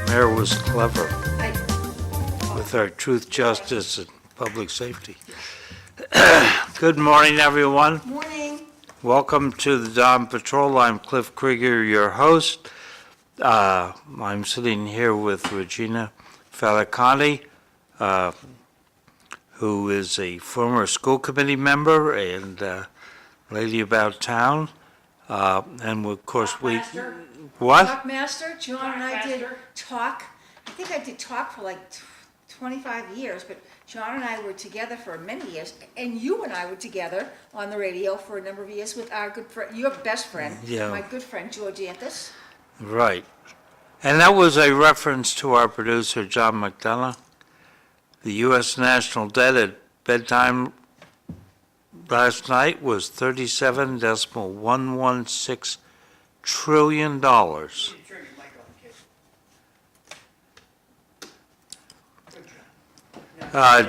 Mayor was clever with our truth, justice, and public safety. Good morning, everyone. Morning. Welcome to the Dawn Patrol. I'm Cliff Krieger, your host. I'm sitting here with Regina Faticanti, who is a former school committee member and lady about town. And of course we... What? Talk Master, John and I did talk. I think I did talk for like 25 years, but John and I were together for many years, and you and I were together on the radio for a number of years with our good friend, your best friend, Yeah. my good friend George Anthes. Right. And that was a reference to our producer, John McDonough. The U.S. national debt at bedtime last night was $37.116 trillion.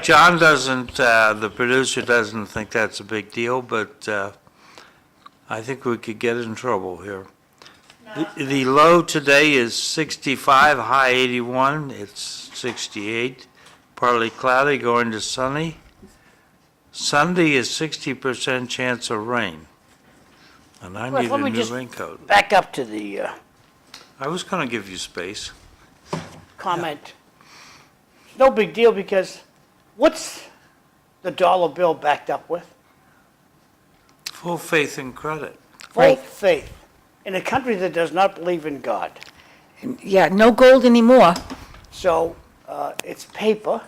John doesn't, the producer doesn't think that's a big deal, but I think we could get in trouble here. The low today is 65, high 81. It's 68. Partly cloudy, going to sunny. Sunday is 60% chance of rain. And I need Let a me new just raincoat. back up to the I was going to give you space. comment. It's no big deal because what's the dollar bill backed up with? Full faith and credit. Full faith in a country that does not believe in God. Yeah, no gold anymore. So it's paper.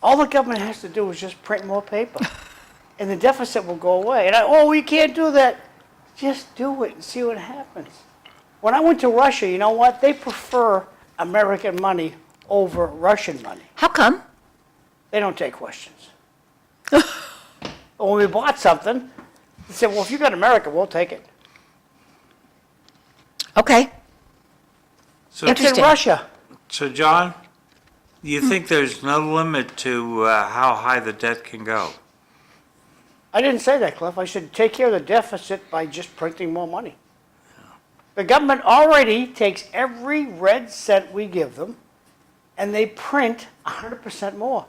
All the government has to do is just print more paper, and the deficit will go away. And we can't do that. Just do it and see what happens. When I went to Russia, you know what? They prefer American money over Russian money. How come? They don't take questions. When we bought something, they said, well, if you got American, we'll take it. Okay. So, It's in Interesting. Russia. so John, you think there's no limit to how high the debt can go? I didn't say that, Cliff. I said take care of the deficit by just printing more money. The government already takes every red cent we give them, and they print 100% more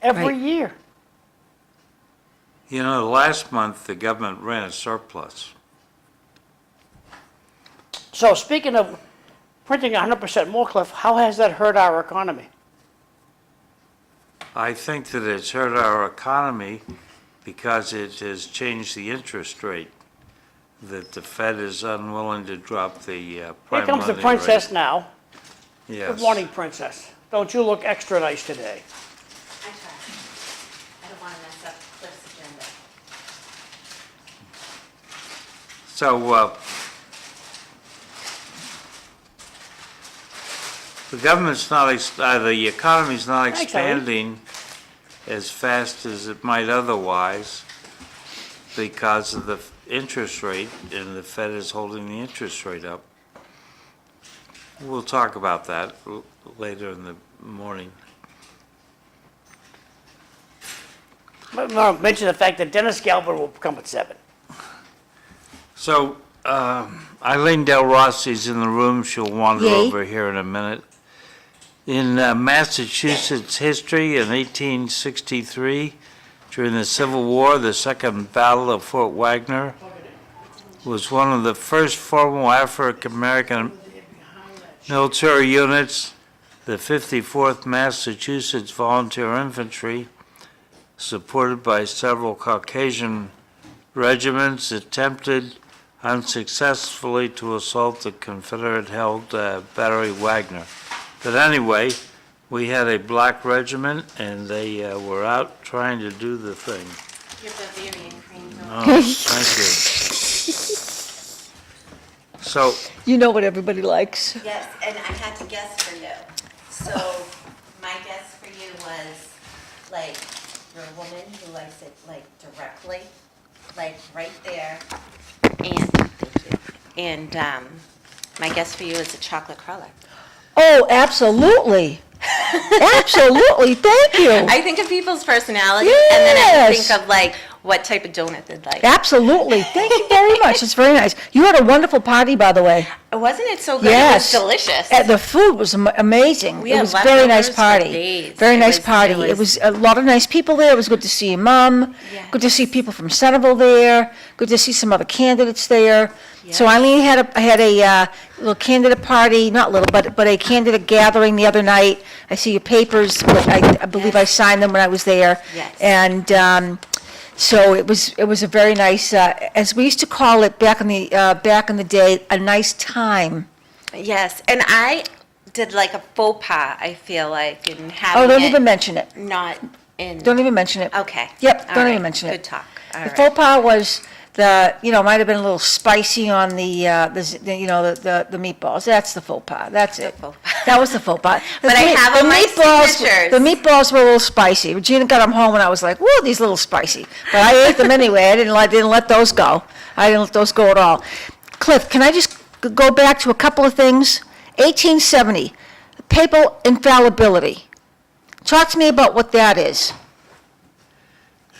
every Right. year. You know, last month, the government ran a surplus. So speaking of printing 100% more, Cliff, how has that hurt our economy? I think that it's hurt our economy because it has changed the interest rate, that the Fed is unwilling to drop the Here prime comes the lending princess rate. now. Yes. Good morning, princess. Don't you look extra nice today? I try. I don't want to mess up Cliff's agenda. So, the government's not, the economy's not Thanks, Eileen. expanding as fast as it might otherwise because of the interest rate, and the Fed is holding the interest rate up. We'll talk about that later in the morning. Mention the fact that Dennis Galvin will come at 7. So, Eileen Delrossi's in the room. She'll wander Yay. over here in a minute. In Massachusetts history, in 1863, during the Civil War, the Second Battle of Fort Wagner was one of the first formal African-American military units. The 54th Massachusetts Volunteer Infantry, supported by several Caucasian regiments, attempted unsuccessfully to assault the Confederate-held Battery Wagner. But anyway, we had a black regiment, and they were out trying to do the thing. Your Bavarian cream. Oh, thank you. So, You know what everybody likes. Yes, and I had to guess for you. So my guess for you was like you're a woman who likes it like directly, like right there. And thank you. And my guess for you is a chocolate cruller. Oh, absolutely. Absolutely. Thank you. I think of people's personality, and then I Yes. think of like what type of donut they'd like. Absolutely. Thank you very much. It's very nice. You had a wonderful party, by the way. Wasn't it so good? Yes. It was delicious. The food was amazing. We It had was a very nice leftovers for party. days. Very It nice was- party. it It was- was a lot of nice people there. It was good to see your mom. Yes. Good to see people from Centerville there. Good to see some other candidates there. So Yes. Eileen had a little candidate party, not little, but a candidate gathering the other night. I see your papers, but I believe I signed them when I was there. Yes. And so it was a very nice, as we used to call it back in the day, a nice time. Yes, and I did like a faux pas, I feel like, in having Oh, don't it even mention it. not in. Don't even mention it. Okay. Yep, All don't right. even mention it. Good talk. All The right. faux pas was might have been a little spicy on the meatballs. That's the faux pas. That's it. faux pas. That was the faux pas. But I have all my signatures. The meatballs were a little spicy. Regina got them home and I was like, whoa, these are a little spicy. But I ate them anyway. I didn't let those go. I didn't let those go at all. Cliff, can I just go back to a couple of things? 1870, papal infallibility. Talk to me about what that is.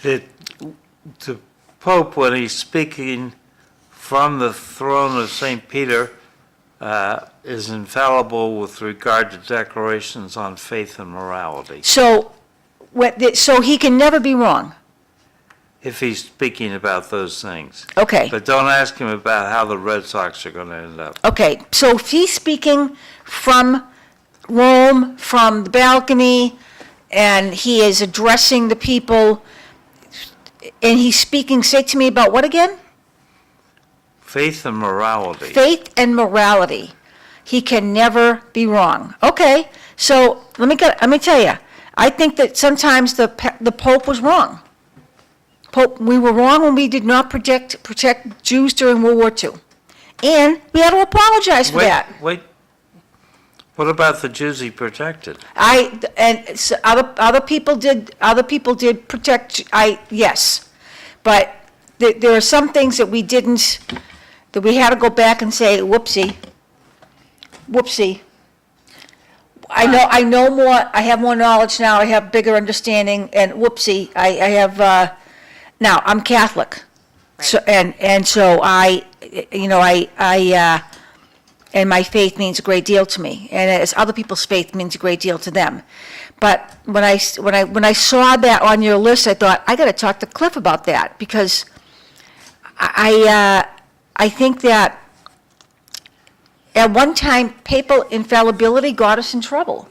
the Pope, when he's speaking from the throne of St. Peter, is infallible with regard to declarations on faith and morality, So he can never be wrong. if he's speaking about those things. Okay. But don't ask him about how the Red Sox are going to end up. Okay, so if he's speaking from Rome, from the balcony, and he is addressing the people, and he's speaking, say to me about what again? Faith and morality. Faith and morality. He can never be wrong. Okay, so let me tell you, I think that sometimes the Pope was wrong. Pope, we were wrong when we did not protect Jews during World War II. And we had to apologize for that. Wait, what about the Jews he protected? Other people did protect, yes. But there are some things that we didn't, that we had to go back and say, whoopsie. I know more, I have more knowledge now, I have bigger understanding, and whoopsie, I have, now, I'm Catholic. So, and so and my faith means a great deal to me, and as other people's faith means a great deal to them. But when I saw that on your list, I thought, I gotta talk to Cliff about that, because I think that at one time, papal infallibility got us in trouble.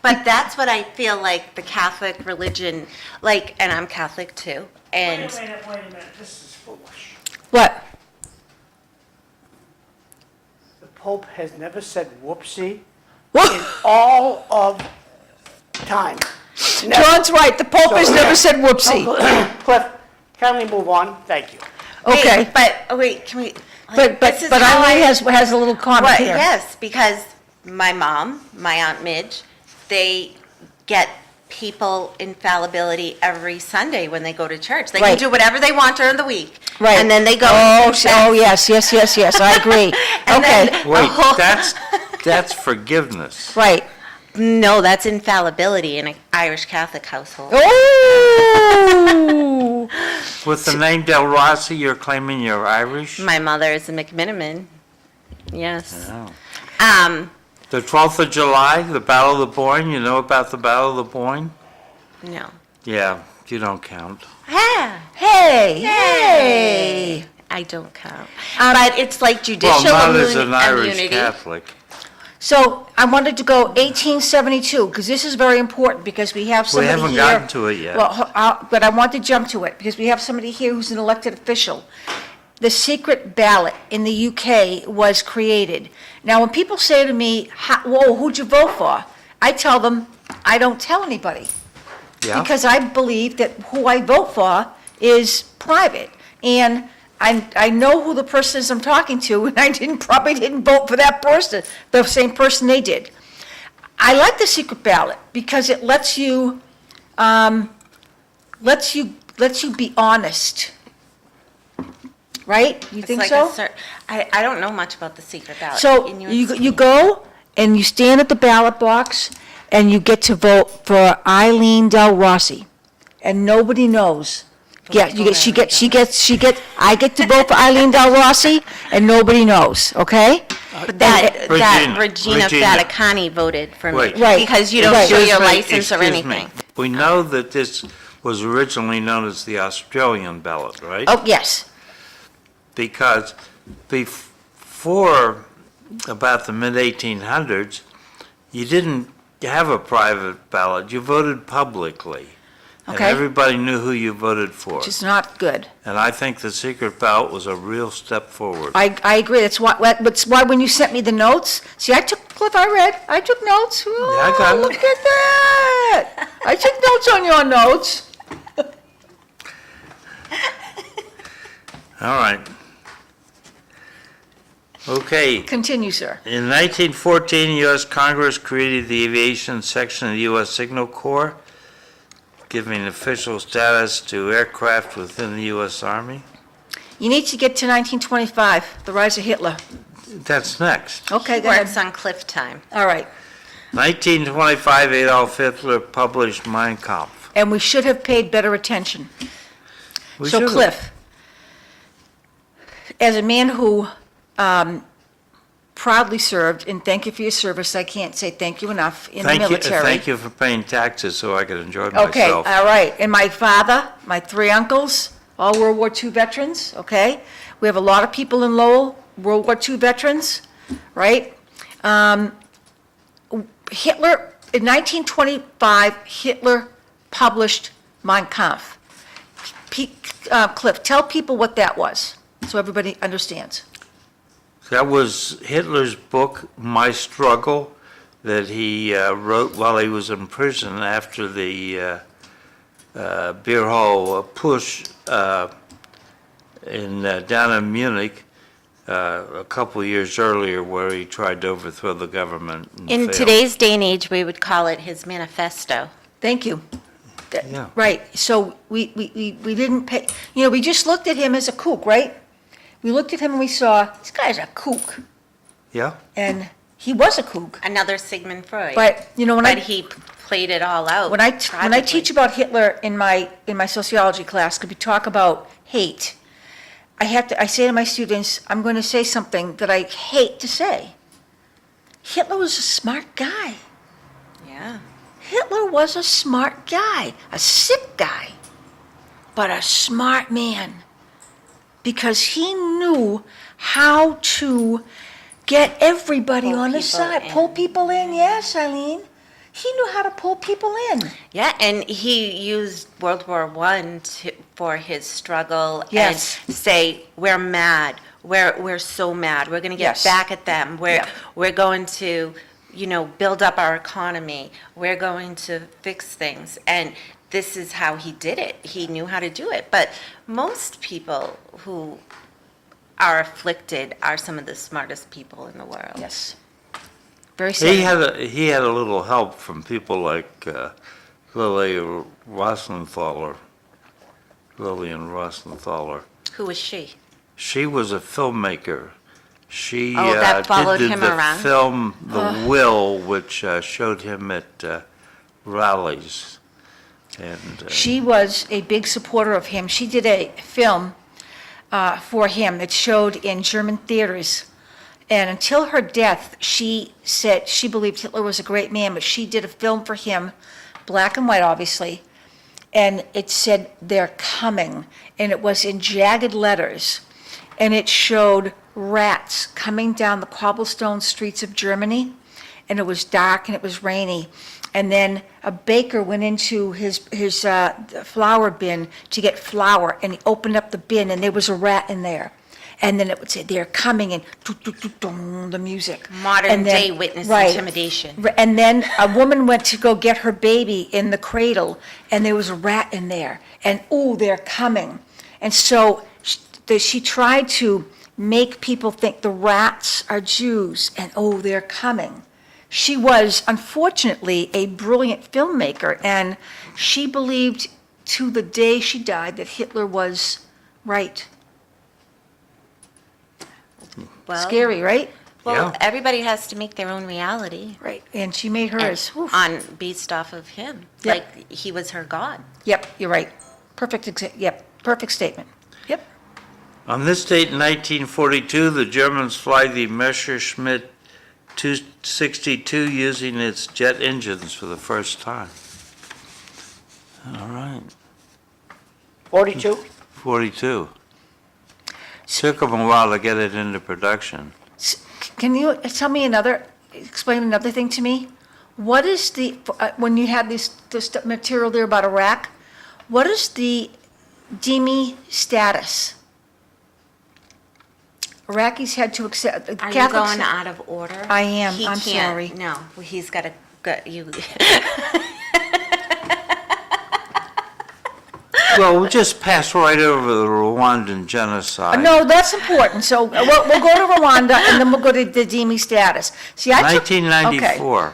But that's what I feel like the Catholic religion, like, and I'm Catholic too, and. Wait a minute, this is foolish. What? The Pope has never said whoopsie What? in all of time. Never. John's right, the Pope has never said whoopsie. Cliff, kindly move on, thank you. Okay. Wait, but, wait, can we? like, But this is but how Eileen I- has a little comment Right, here. yes, because my mom, my Aunt Midge, they get papal infallibility every Sunday when they go to church. They can Right. do whatever they want during the week. Right. And then they go. Oh, and oh, yes, I agree. And Okay, then- Wait, Oh. that's forgiveness. right. No, that's infallibility in an Irish Catholic household. Oh! With the name Delrossi, you're claiming you're Irish? My mother is a McMiniman. Yes. Oh. Um, The 12th of July, the Battle of the Boyne, you know about the Battle of the Boyne? no. Yeah, you don't count. Yeah. Hey! I don't count. But it's like judicial Well, not as an Irish immunity. Catholic. So I wanted to go 1872, because this is very important, because we have We somebody here. haven't gotten to it yet. Well, but I want to jump to it, because we have somebody here who's an elected official. The secret ballot in the UK was created. Now, when people say to me, whoa, who'd you vote for? I tell them, I don't tell anybody. Yeah? Because I believe that who I vote for is private. And I know who the person is I'm talking to, and I probably didn't vote for that person, the same person they did. I like the secret ballot because it lets you be honest. Right? You It's think like so? I don't know much about the secret ballot. So Can you explain? go and you stand at the ballot box and you get to vote for Eileen Delrossi, and nobody knows. Yeah, I get to vote for Eileen Delrossi, and nobody knows, okay? But that Regina, Regina Regina. Faticanti voted for me. Wait. Right. Because you don't Right. show your Excuse me, license or excuse me. anything. We know that this was originally known as the Australian ballot, right? Oh, yes, Because before about the mid-1800s, you didn't have a private ballot, you voted publicly. And Okay. everybody knew who you voted for. which is not good. And I think the secret ballot was a real step forward. I agree, that's why when you sent me the notes, see, I took notes. Oh, I got it. look at that. I took notes on your notes. All right. Okay. Continue, sir. In 1914, U.S. Congress created the aviation section of the U.S. Signal Corps, giving official status to aircraft within the U.S. Army. You need to get to 1925, the rise of Hitler. That's next. Okay, He go ahead. works on cliff time. All right. 1925, Adolf Hitler published Mein Kampf. And we should have paid better attention. We So should've. Cliff, as a man who proudly served, and thank you for your service, I can't say thank you enough, in the military. Thank you for paying taxes so I could enjoy Okay, myself. all right. And my father, my three uncles, all World War II veterans, okay? We have a lot of people in Lowell, World War II veterans, right? Hitler, in 1925, Hitler published Mein Kampf. Cliff, tell people what that was, so everybody understands. That was Hitler's book, My Struggle, that he wrote while he was in prison after the beer hall push down in Munich a couple years earlier where he tried to overthrow the government and In failed. today's day and age, we would call it his manifesto. Thank you. Yeah. Right, so we didn't pay, we just looked at him as a kook, right? We looked at him and we saw, this guy's a kook, Yeah? and he was a kook. Another Sigmund Freud. But, But he played it all out. when I tragically. teach about Hitler in my sociology class, because we talk about hate, I say to my students, I'm going to say something that I hate to say. Hitler was a smart guy. Yeah. Hitler was a smart guy, a sick guy, but a smart man. Because he knew how to get everybody Pull on the people side, in. pull people in, yes, Eileen. He knew how to pull people in. Yeah, and he used World War I for his struggle. Yes. And say, we're mad. We're so mad. We're going to get Yes. back at them. Yeah. We're going to, build up our economy. We're going to fix things. And this is how he did it. He knew how to do it. But most people who are afflicted are some of the smartest people in the world. Yes. Very He sad. he had a little help from people like Lillian Rossenthaler. Who was she? She was a filmmaker. She Oh, that followed did him the around? film The Will, which showed him at rallies. And She was a big supporter of him. She did a film for him that showed in German theaters. And until her death, she said she believed Hitler was a great man, but she did a film for him, black and white, obviously. And it said, "They're coming." And it was in jagged letters. And it showed rats coming down the cobblestone streets of Germany. And it was dark and it was rainy. And then a baker went into his flour bin to get flour, and he opened up the bin, and there was a rat in there. And then it would say, "They're coming," and the music. Modern And then- day witness right. intimidation. And then a woman went to go get her baby in the cradle, and there was a rat in there. And, "Ooh, they're coming." And so she tried to make people think the rats are Jews, and, "Oh, they're coming." She was, unfortunately, a brilliant filmmaker, and she believed to the day she died that Hitler was right. Well, Scary, right? Well, Yeah. everybody has to make their own reality. Right. And she made hers. Oof. Based off of him. Yep. Like he was her god. Yep, you're right. Perfect statement. Yep. on this date in 1942, the Germans fly the Messerschmitt 262 using its jet engines for the first time. All right, 42? 42. Took them a while to get it into production. Can you explain another thing to me? What is when you had this material there about Iraq, what is the dhimmi status? Iraqis had to accept. Are you Catholics- going out of order? I am. He I'm can't. sorry. No, he's got to go. You. Well, we just passed right over the Rwandan genocide. No, that's important. So we'll go to Rwanda and then we'll go to the dhimmi status. See, I took. 1994,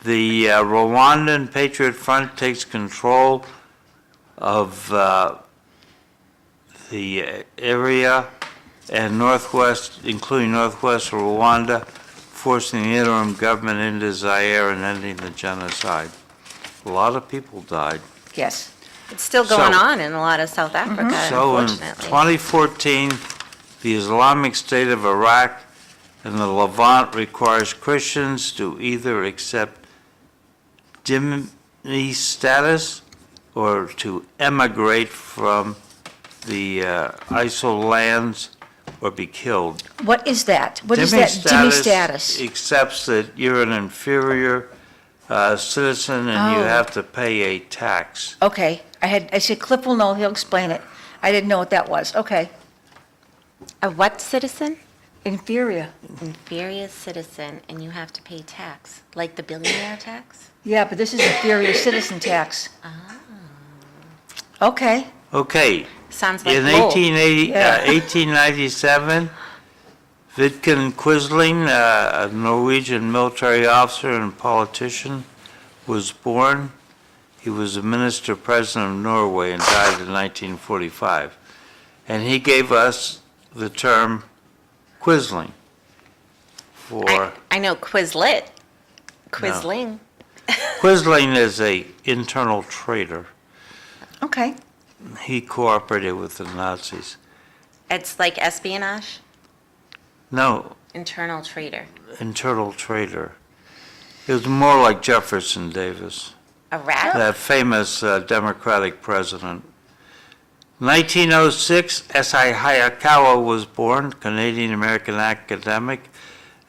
the Rwandan Patriot Front takes control of the area and including northwest Rwanda, forcing the interim government into Zaire and ending the genocide. A lot of people died. Yes. It's still going So- on in a lot of South Africa, So in unfortunately. 2014, the Islamic State of Iraq and the Levant requires Christians to either accept dhimmi status or to emigrate from the ISIL lands or be killed. What is that? What is that dhimmi status? Accepts that you're an inferior citizen and you Oh. have to pay a tax. Okay, I said Cliff will know, he'll explain it. I didn't know what that was. Okay. A what citizen? Inferior. Inferior citizen, and you have to pay tax, like the billionaire tax? Yeah, but this is inferior citizen tax. Okay, Okay, Sounds like in Lowell. 1897, Vidkun Quisling, a Norwegian military officer and politician, was born. He was the minister president of Norway and died in 1945. And he gave us the term Quisling for, I know Quizlet. Quisling. Quisling is a internal traitor. okay. He cooperated with the Nazis. It's like espionage, No, internal traitor. internal traitor. It was more like Jefferson Davis, A rat? that famous Democratic president. 1906, S.I. Hayakawa was born, Canadian-American academic,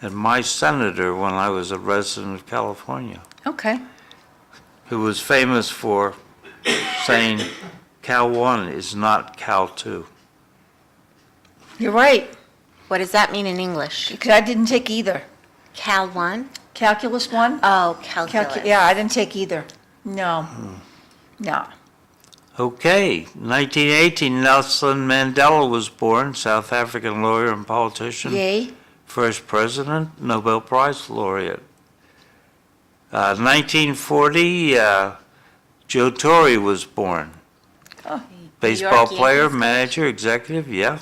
and my senator when I was a resident of California, Okay. who was famous for saying Cal 1 is not Cal 2. You're right, What does that mean in English? because I didn't take either. Cal 1? Calculus 1? Oh, calculus. Yeah, I didn't take either. No. No. Okay, 1918, Nelson Mandela was born, South African lawyer and politician. Yay. First president, Nobel Prize laureate. 1940, Joe Torre was born. Oh. Baseball Yankees player, coach. manager, executive, yeah.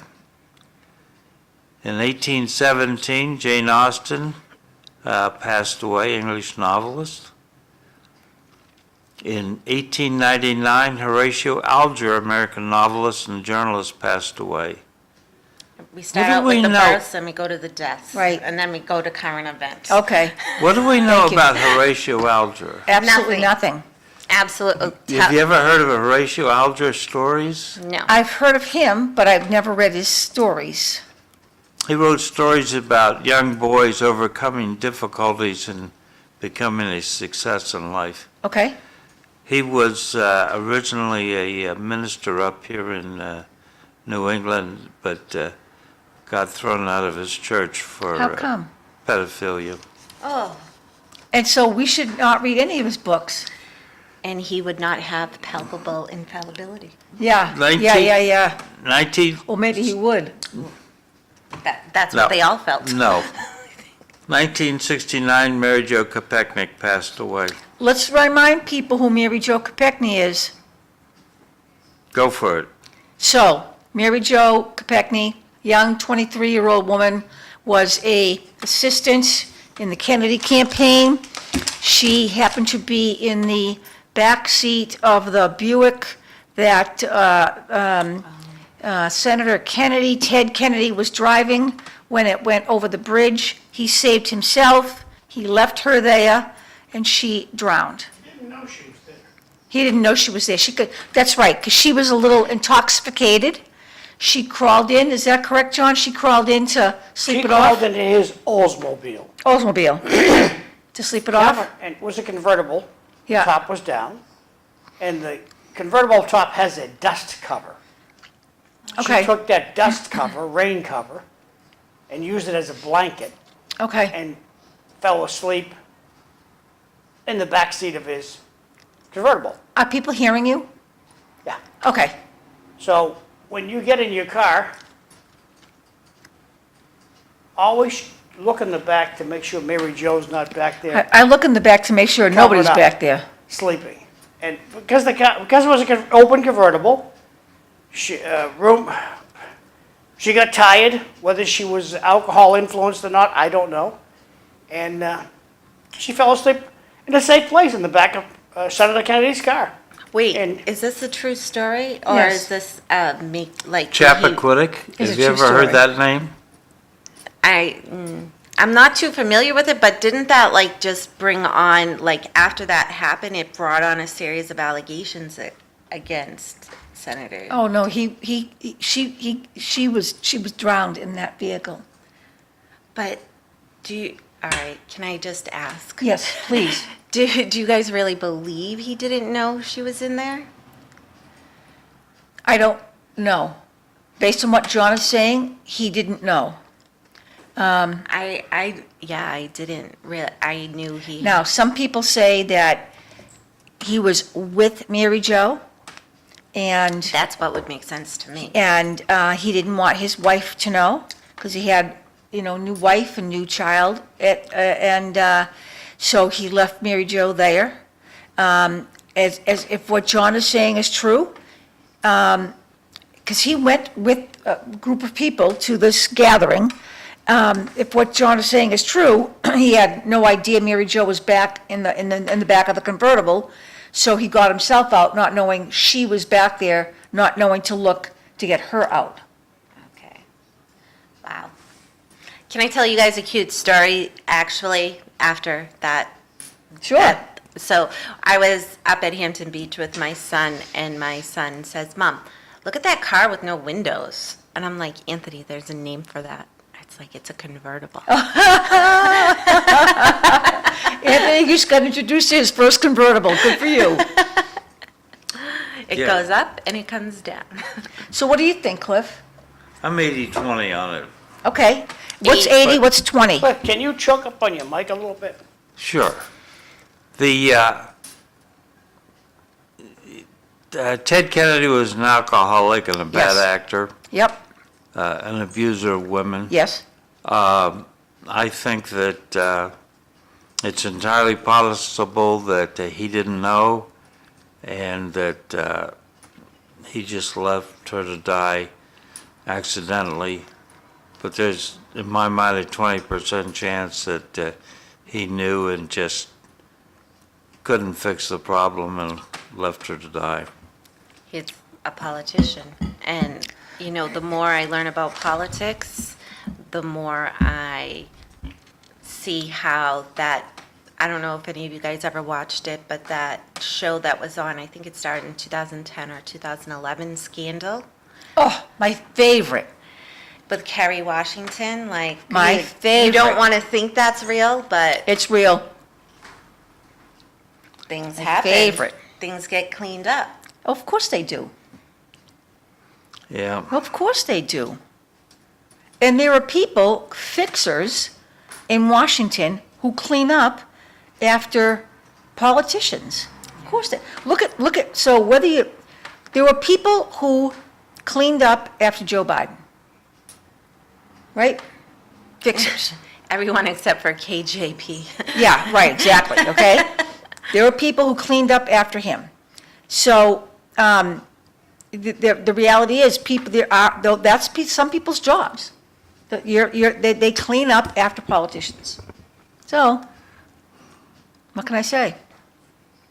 In 1817, Jane Austen passed away, English novelist. In 1899, Horatio Alger, American novelist and journalist, passed away. We start What do out with we the know? births, and we go to the deaths. Right. And then we go to current events. Okay. What do we know Thank you. about Horatio Alger? Absolutely nothing. Absolutely. Have you ever heard of Horatio Alger stories? No. I've heard of him, but I've never read his stories. He wrote stories about young boys overcoming difficulties and becoming a success in life. Okay? He was originally a minister up here in New England, but got thrown out of his church for How come? pedophilia. Oh. And so we should not read any of his books. And he would not have palpable infallibility. Yeah, 19 yeah. 19, Well, maybe he would. That's No. what they all felt. no. 1969, Mary Jo Kopechnik passed away. Let's remind people who Mary Jo Kopechne is. Go for it. So, Mary Jo Kopechne, young 23-year-old woman, was a assistant in the Kennedy campaign. She happened to be in the back seat of the Buick that Senator Kennedy, Ted Kennedy, was driving when it went over the bridge. He saved himself, he left her there, and she drowned. Didn't know she was there. He didn't know she was there. She could, that's right, because she was a little intoxicated. She crawled in, is that correct, John? She crawled in to sleep She it off? crawled into his Oldsmobile. Oldsmobile. To sleep it off? And it was a convertible. Yeah. Top was down. And the convertible top has a dust cover. Okay. She took that dust cover, rain cover, and used it as a blanket Okay, and fell asleep in the back seat of his convertible. are people hearing you? Yeah. Okay, So when you get in your car, always look in the back to make sure Mary Jo's not back there I look in the back to make sure nobody's up. back there. sleeping. And because because it was an open convertible, she got tired. Whether she was alcohol influenced or not, I don't know. And she fell asleep in a safe place in the back of Senator Kennedy's car. Wait, And- is this a true story? Or Yes. is this make, like... Chappaquiddick, It's have a you true ever heard story. that name? I'm not too familiar with it, but didn't that like just bring on, like after that happened, it brought on a series of allegations against Senator? Oh, no, she was drowned in that vehicle. But all right, can I just ask? Yes, please. Do you guys really believe he didn't know she was in there? I don't know. Based on what John is saying, he didn't know. I didn't really, I knew he. Now, some people say that he was with Mary Jo, And, That's what would make sense to me. and he didn't want his wife to know, because he had, new wife and new child. So he left Mary Jo there. As if what John is saying is true, because he went with a group of people to this gathering. If what John is saying is true, he had no idea Mary Jo was back in the back of the convertible, so he got himself out, not knowing she was back there, not knowing to look to get her out. Okay. Wow. Can I tell you guys a cute story, actually, after that? Sure. So I was up at Hampton Beach with my son, and my son says, "Mom, look at that car with no windows." And I'm like, "Anthony, there's a name for that." It's like, it's a convertible. Anthony just got introduced to his first convertible. Good for you. It Yeah. goes up and it comes down. So what do you think, Cliff? I'm 80-20 on it. Okay. What's 80, what's 20? Cliff, can you choke up on your mic a little bit? Sure. The, Ted Kennedy was an alcoholic and a bad Yes. actor, Yep, an abuser of women. yes. I think that it's entirely possible that he didn't know and that he just left her to die accidentally. But there's, in my mind, a 20% chance that he knew and just couldn't fix the problem and left her to die. He's a politician. And, the more I learn about politics, the more I see how that, I don't know if any of you guys ever watched it, but that show that was on, I think it started in 2010 or 2011, Scandal, Oh, my favorite. with Kerry Washington, like. My You favorite. don't want to think that's real, but It's real. things My happen. favorite. Things get cleaned up. Of course they do. Yeah. Of course they do. And there are people, fixers in Washington, who clean up after politicians. Of course they, look at, so whether you, there were people who cleaned up after Joe Biden. Right? Fixers. Everyone except for KJP. Yeah, right, exactly, okay? There were people who cleaned up after him. So, the reality is, that's some people's jobs. They clean up after politicians. So, what can I say?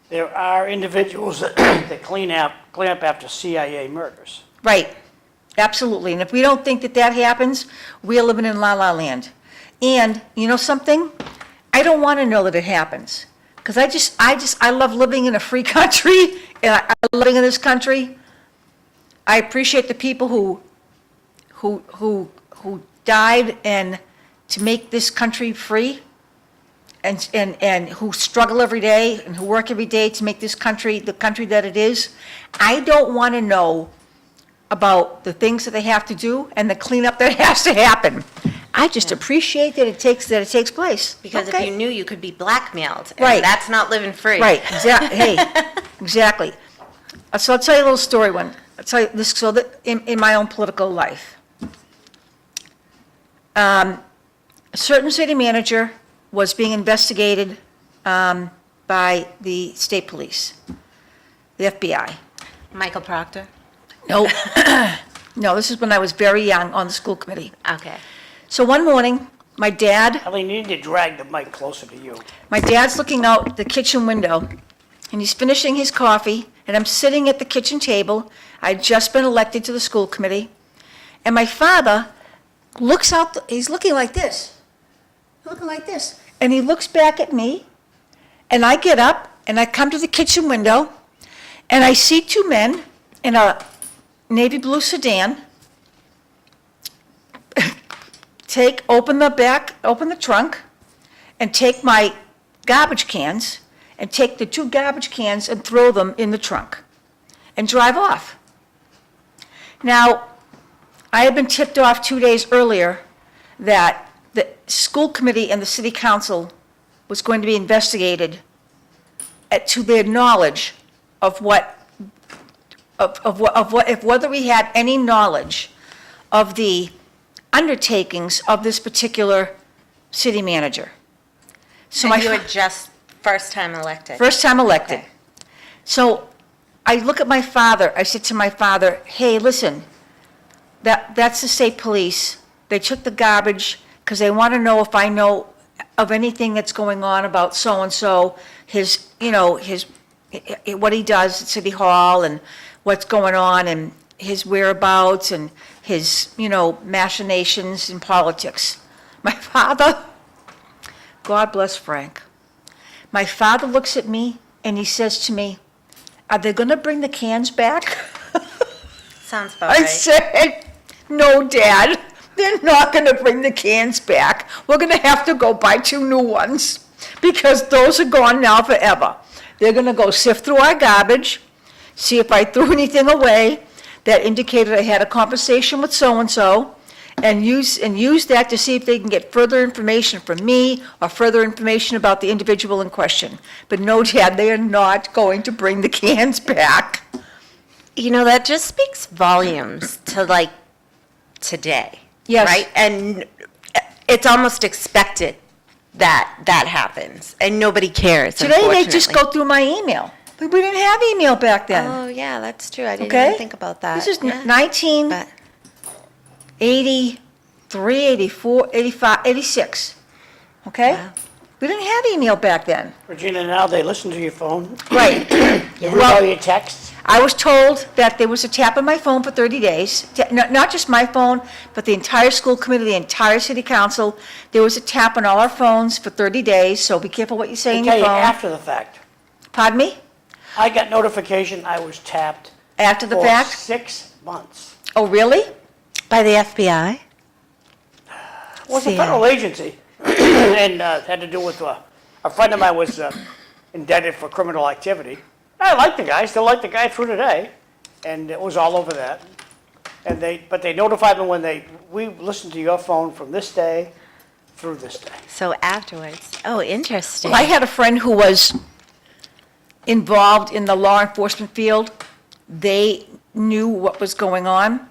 There are individuals that clean up after CIA murders. Right, absolutely. And if we don't think that that happens, we're living in la-la land. And, you know something? I don't want to know that it happens. Because I love living in a free country, and I love living in this country. I appreciate the people who died and to make this country free, and who struggle every day and who work every day to make this country the country that it is. I don't want to know about the things that they have to do and the cleanup that has to happen. I just appreciate that it takes place. Because Okay. if you knew, you could be blackmailed. And Right. that's not living free. Right, hey, exactly. So I'll tell you a little story I'll tell you this, so that, in my own political life. A certain city manager was being investigated, by the state police, the FBI. Michael Proctor? No, no, this is when I was very young on the school committee. Okay. So one morning, my dad, Eileen, you need to drag the mic closer to you. my dad's looking out the kitchen window, and he's finishing his coffee, and I'm sitting at the kitchen table. I'd just been elected to the school committee, and my father looks out, he's looking like this, and he looks back at me, and I get up, and I come to the kitchen window, and I see two men in a navy blue sedan open the trunk, and take my garbage cans, and take the two garbage cans and throw them in the trunk, and drive off. Now, I had been tipped off 2 days earlier that the school committee and the city council was going to be investigated to their knowledge of of whether we had any knowledge of the undertakings of this particular city manager. So And my you fa- were just first time elected? First time elected. Okay. So I look at my father, I said to my father, hey, listen, that's the state police. They took the garbage because they want to know if I know of anything that's going on about so-and-so, his, what he does at City Hall and what's going on and his whereabouts and his, machinations in politics. My father, God bless Frank. My father looks at me and he says to me, are they going to bring the cans back? Sounds about I right. said, no, Dad, they're not going to bring the cans back. We're going to have to go buy 2 new ones because those are gone now forever. They're going to go sift through our garbage, see if I threw anything away that indicated I had a conversation with so-and-so, and use that to see if they can get further information from me or further information about the individual in question. But no, Dad, they are not going to bring the cans back. That just speaks volumes to today. Yes. Right? And it's almost expected that happens, and nobody cares. Today, they just unfortunately. go through my email. But we didn't have email back then. Oh, yeah, that's true. I didn't Okay? even think about that. This is Yeah. 1983, But 84, 85, 86. Okay? Wow. We didn't have email back then. Regina, now they listen to your phone, Right. they read all your texts. I was told that there was a tap on my phone for 30 days. Not just my phone, but the entire school committee, the entire city council. There was a tap on all our phones for 30 days, so be careful what you say They in tell your you phone. after the fact. Pardon me? I got notification I was tapped After the for fact? 6 months. Oh, really? by the FBI? It was a CIA. federal agency, and had to do with, a friend of mine was indicted for criminal activity. I like the guy, still like the guy through today, and it was all over that. But they notified me when we listened to your phone from this day through this day. So afterwards. Oh, interesting. Well, I had a friend who was involved in the law enforcement field. They knew what was going on,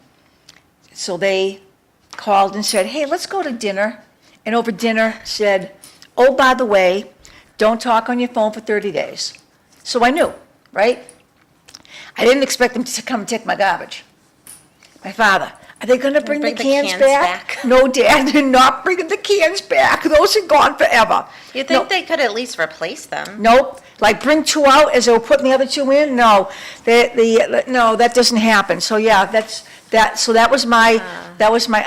so they called and said, hey, let's go to dinner. And over dinner said, oh, by the way, don't talk on your phone for 30 days. So I knew, right? I didn't expect them to come and take my garbage. My father, are they going to bring the cans back? No, Dad, they're not bringing the cans back. Those are gone forever. You think they could at least replace them? Nope, like bring 2 out as they were putting the other 2 in? No, no, that doesn't happen. So yeah, so that was my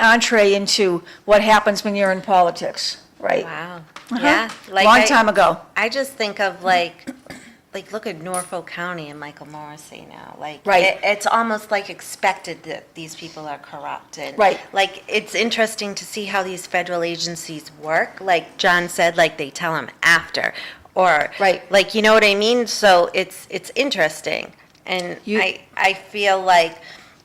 entree into what happens when you're in politics, right? Wow. Uh-huh. Yeah. Long time ago. I just think of look at Norfolk County and Michael Morrissey now. Right. It's almost like expected that these people are corrupted. Right. Like, it's interesting to see how these federal agencies work. Like John said, they tell them after. Or, Right. you know what I mean? So it's interesting. And I feel like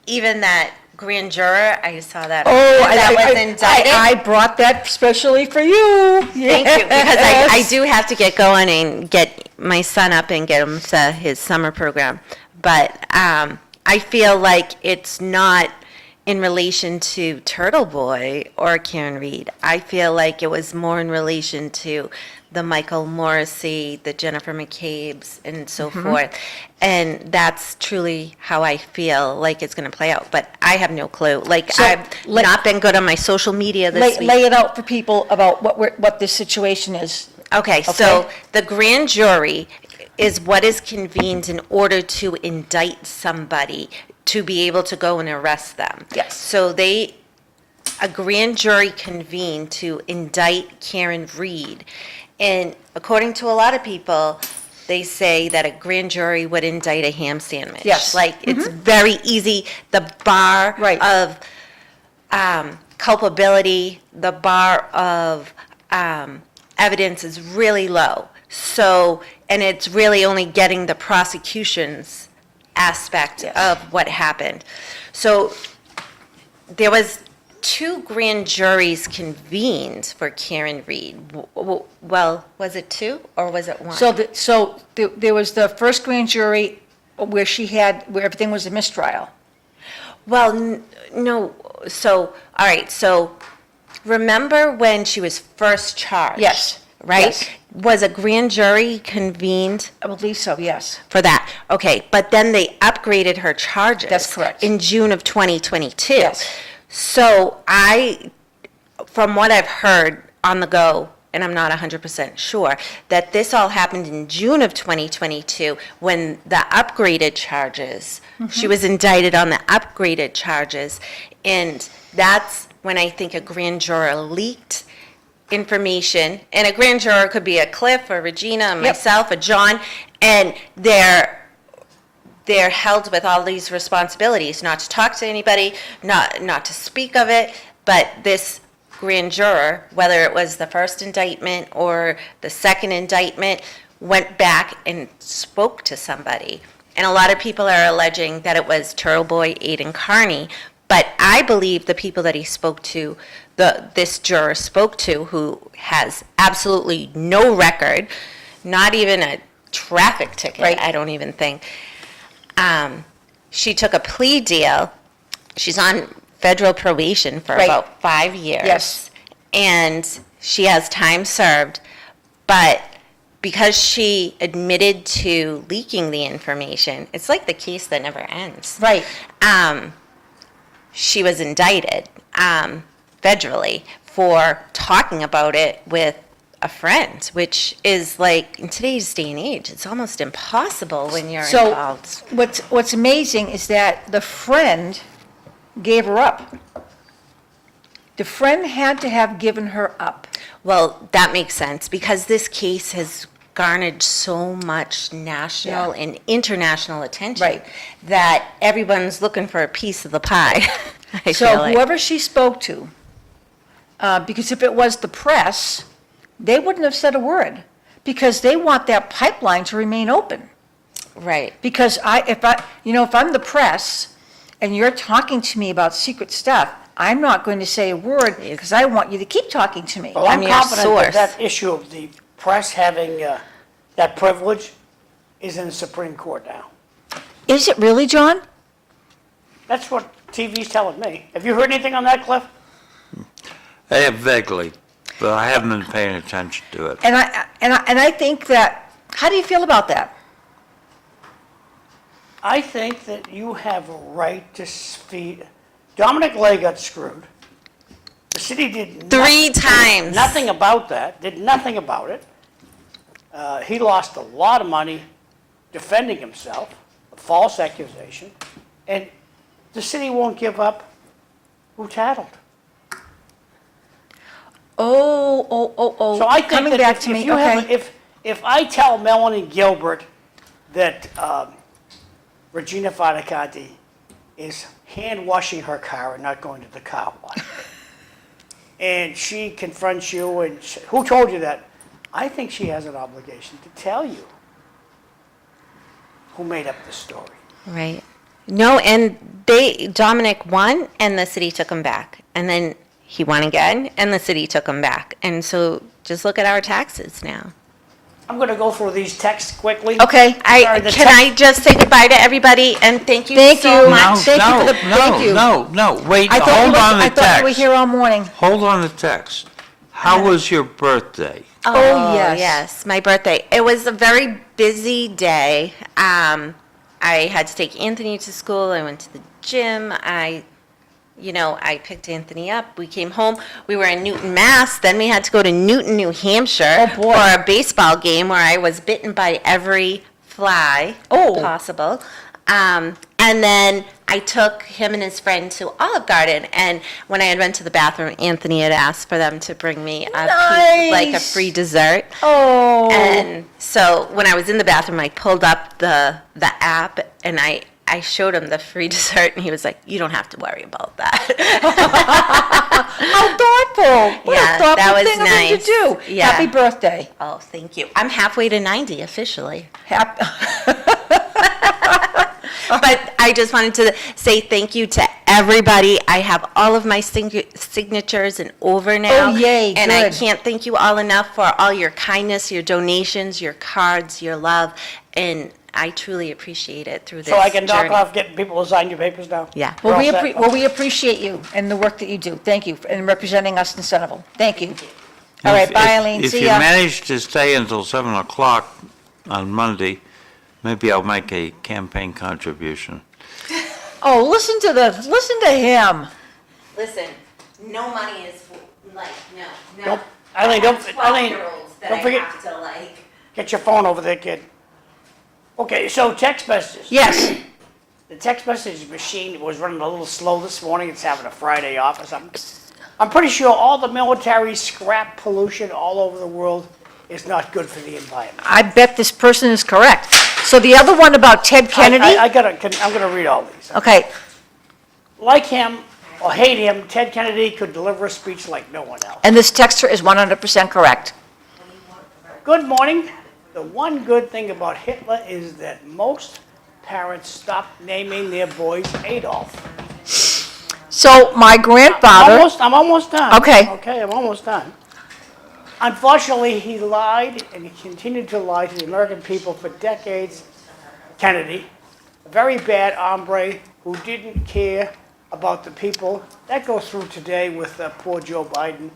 even that grand juror, I saw that. Oh, that was indicted. I brought that specially for you. Thank you, because I do have to get going and get my son up and get him to his summer program. But I feel like it's not in relation to Turtle Boy or Karen Reed. I feel like it was more in relation to the Michael Morrissey, the Jennifer McCabe's, and so forth. And that's truly how I feel like it's going to play out. But I have no clue. So, I've not been good on my social media this week. Lay it out for people about what this situation is. Okay, so the grand jury is what is convened in order to indict somebody to be able to go and arrest them. Yes. So a grand jury convened to indict Karen Reed. And according to a lot of people, they say that a grand jury would indict a ham sandwich. Yes. It's very easy. The bar Right. of culpability, the bar of evidence is really low. So, and it's really only getting the prosecution's aspect of what happened. So there was 2 grand juries convened for Karen Reed. Well, was it 2 or was it 1? So there was the first grand jury where where everything was a mistrial. Well, no, so, all right, so remember when she was first charged? Yes, Right? yes. Was a grand jury convened I believe so, yes. for that? Okay, but then they upgraded her charges. That's correct. In June of 2022. Yes. So from what I've heard on the go, and I'm not 100% sure, that this all happened in June of 2022 when the upgraded charges, she was indicted on the upgraded charges, and that's when I think a grand juror leaked information, and a grand juror could be a Cliff or Regina, and myself, a John, and they're held with all these responsibilities, not to talk to anybody, not to speak of it, but this grand juror, whether it was the first indictment or the second indictment, went back and spoke to somebody. And a lot of people are alleging that it was Turtle Boy Aiden Carney, but I believe the people that he spoke to, this juror spoke to, who has absolutely no record, not even a traffic ticket, Right. I don't even think. She took a plea deal. She's on federal probation for Right. about 5 years. Yes. And she has time served, but because she admitted to leaking the information, it's like the case that never ends. Right. She was indicted federally for talking about it with a friend, which is like, in today's day and age, it's almost impossible when you're So involved. what's amazing is that the friend gave her up. The friend had to have given her up. Well, that makes sense, because this case has garnered so much national Yeah. and international attention. Right. That everyone's looking for a piece of the pie. I So feel like. whoever she spoke to, because if it was the press, they wouldn't have said a word, because they want that pipeline to remain open. Right. Because if I'm the press and you're talking to me about secret stuff, I'm not going to say a word, because I want you to keep talking to me. Well, I'm I'm your confident source. that that issue of the press having that privilege is in the Supreme Court now. Is it really, John? That's what TV's telling me. Have you heard anything on that, Cliff? I have vaguely, but I haven't been paying attention to it. And I think that, how do you feel about that? I think that you have a right to speak. Dominic Lay got screwed. The city did 3 times. nothing about that, did nothing about it. He lost a lot of money defending himself, a false accusation, and the city won't give up who tattled. Oh, So I think coming that back if, to if me, you have, okay. if I tell Melanie Gilbert that Regina Faticanti is hand washing her car and not going to the car wash, and she confronts you and who told you that? I think she has an obligation to tell you who made up the story. Right. No, and Dominic won, and the city took him back. And then he won again, and the city took him back. And so just look at our taxes now. I'm going to go through these texts quickly. Okay. Sorry, Can the I just say goodbye to everybody, and thank you Thank so you. much? Thank you for the- thank you. No, wait, I thought hold on I the thought you were text. here all morning. Hold on the text. How was your birthday? Oh, yes. Yes, my birthday. It was a very busy day. I had to take Anthony to school. I went to the gym. I picked Anthony up. We came home. We were in Newton, Mass. Then we had to go to Newton, New Hampshire Oh, boy. for a baseball game where I was bitten by every fly possible. And then I took him and his friend to Olive Garden. And when I had went to the bathroom, Anthony had asked for them to bring me like a Nice. free dessert. Oh. And so when I was in the bathroom, I pulled up the app and I showed him the free dessert, and he was like, "You don't have to worry about that." How thoughtful. What Yeah, a thoughtful that was thing of him nice. to do. Yeah. Happy birthday. Oh, thank you. I'm halfway to 90 officially. Happy. But I just wanted to say thank you to everybody. I have all of my signatures and over now. Oh, yay, And I good. can't thank you all enough for all your kindness, your donations, your cards, your love. And I truly appreciate it through this So I can knock journey. off getting people to sign your papers now? Yeah. We're all Well, set? we appreciate you and the work that you do. Thank you, and representing us in Centerville. Thank you. All right, bye, Eileen. If See you ya. manage to stay until 7 o'clock on Monday, maybe I'll make a campaign contribution. Oh, listen to him. Listen, no money is, like, no. Don't- Eileen, don't- Eileen, 12-year-olds that don't I forget- have to, like. Get your phone over there, kid. Okay, so text messages. Yes. The text message machine was running a little slow this morning. It's having a Friday off or something. I'm pretty sure all the military scrap pollution all over the world is not good for the environment. I bet this person is correct. So the other one about Ted Kennedy? I'm gonna read all these. Okay, Like him or hate him, Ted Kennedy could deliver a speech like no one else. and this texter is 100% correct. Good morning. The one good thing about Hitler is that most parents stopped naming their boys Adolf. So my grandfather, I'm almost done. Okay. Okay, I'm almost done. Unfortunately, he lied and he continued to lie to the American people for decades. Kennedy, a very bad hombre who didn't care about the people. That goes through today with poor Joe Biden.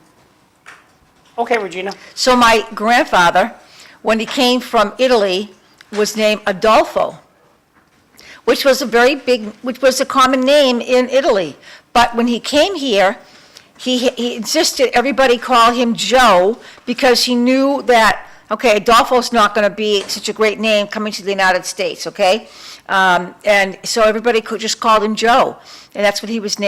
Okay, Regina. so my grandfather, when he came from Italy, was named Adolfo, which was a common name in Italy. But when he came here, he insisted everybody call him Joe because he knew that, okay, Adolfo's not going to be such a great name coming to the United States, okay? And so everybody just called him Joe. And that's what he was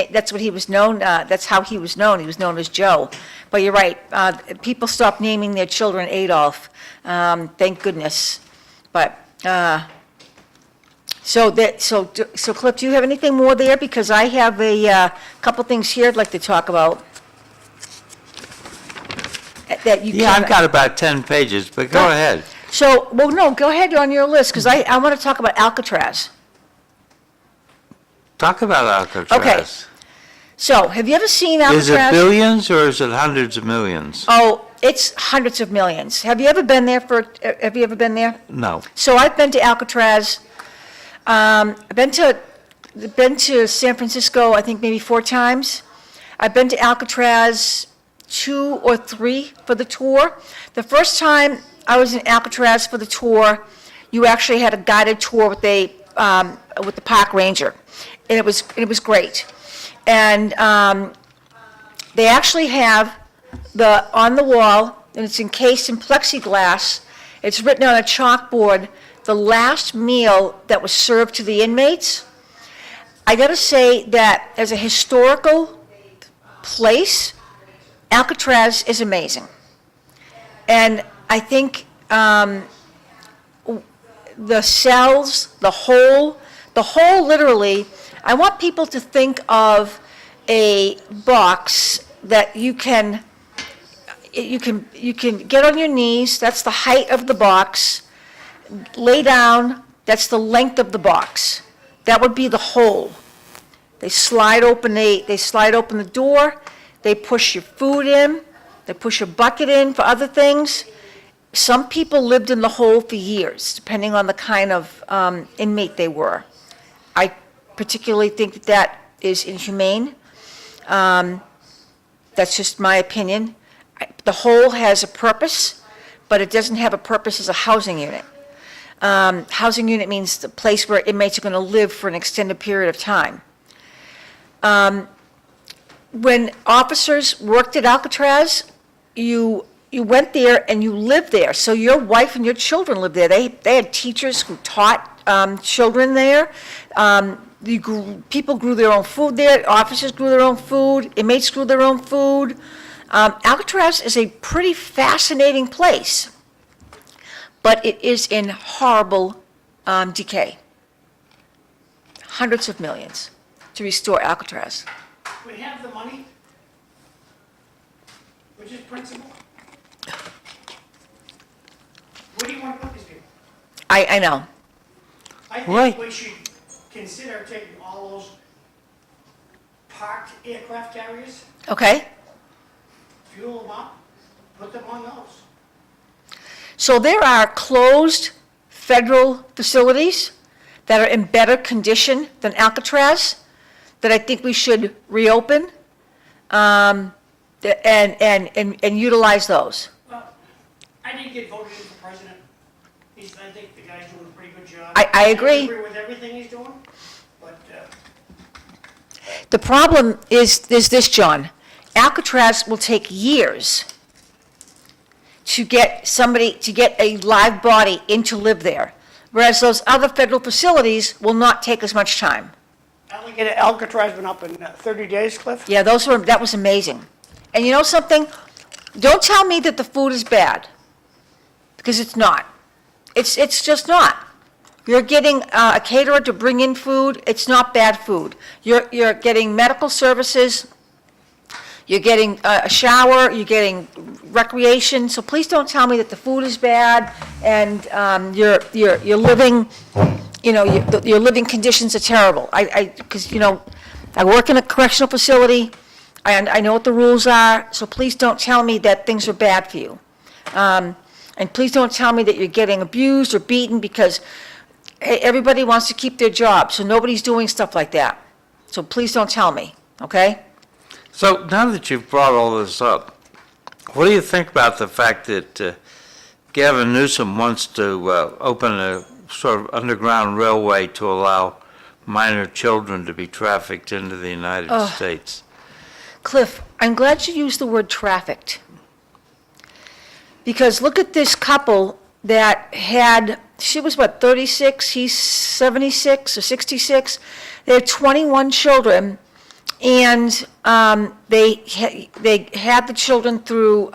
known, that's how he was known. He was known as Joe. But you're right, people stopped naming their children Adolf, thank goodness. But, so Cliff, do you have anything more there? Because I have a couple things here I'd like to talk about. That you Yeah, can. I've got about 10 pages, but go ahead. So, well, no, go ahead on your list, because I want to talk about Alcatraz. Talk about Alcatraz. So, have you ever seen Is Alcatraz? it billions or is it hundreds of millions? Oh, it's hundreds of millions. Have you ever been there No. So I've been to Alcatraz. I've been to San Francisco, I think maybe 4 times. I've been to Alcatraz 2 or 3 for the tour. The first time I was in Alcatraz for the tour, you actually had a guided tour with the park ranger, and it was great. And they actually have on the wall, and it's encased in plexiglass. It's written on a chalkboard, the last meal that was served to the inmates. I got to say that as a historical place, Alcatraz is amazing. And I think the cells, the hole literally, I want people to think of a box that you can get on your knees, that's the height of the box, lay down, that's the length of the box. That would be the hole. They slide open the door, they push your food in, they push a bucket in for other things. Some people lived in the hole for years, depending on the kind of inmate they were. I particularly think that is inhumane. That's just my opinion. The hole has a purpose, but it doesn't have a purpose as a housing unit. Housing unit means the place where inmates are going to live for an extended period of time. When officers worked at Alcatraz, you went there and you lived there. So your wife and your children lived there. They had teachers who taught children there. People grew their own food there. Officers grew their own food. Inmates grew their own food. Alcatraz is a pretty fascinating place, but it is in horrible decay. Hundreds of millions to restore Alcatraz. We have the money, which is principle. Where do you want to put these people? I know. I Right. think we should consider taking all those parked aircraft carriers, Okay? fuel them up, put them on those. So there are closed federal facilities that are in better condition than Alcatraz that I think we should reopen, and utilize those. Well, I didn't get voted in for president. I think the guy's doing a pretty good job. I agree. I agree with everything he's doing, but, The problem is this, John. Alcatraz will take years to get a live body in to live there, whereas those other federal facilities will not take as much time. Alcatraz been up in 30 days, Cliff? Yeah, that was amazing. And you know something? Don't tell me that the food is bad, because it's not. It's just not. You're getting a caterer to bring in food, it's not bad food. You're getting medical services, you're getting a shower, you're getting recreation, so please don't tell me that the food is bad and you're living, your living conditions are terrible. Because, I work in a correctional facility, I know what the rules are, so please don't tell me that things are bad for you. And please don't tell me that you're getting abused or beaten, because everybody wants to keep their job, so nobody's doing stuff like that. So please don't tell me, okay? So now that you've brought all this up, what do you think about the fact that Gavin Newsom wants to open a sort of underground railway to allow minor children to be trafficked into the United States? Cliff, I'm glad you used the word trafficked. Because look at this couple that she was 36, he's 76 or 66. They had 21 children, and they had the children through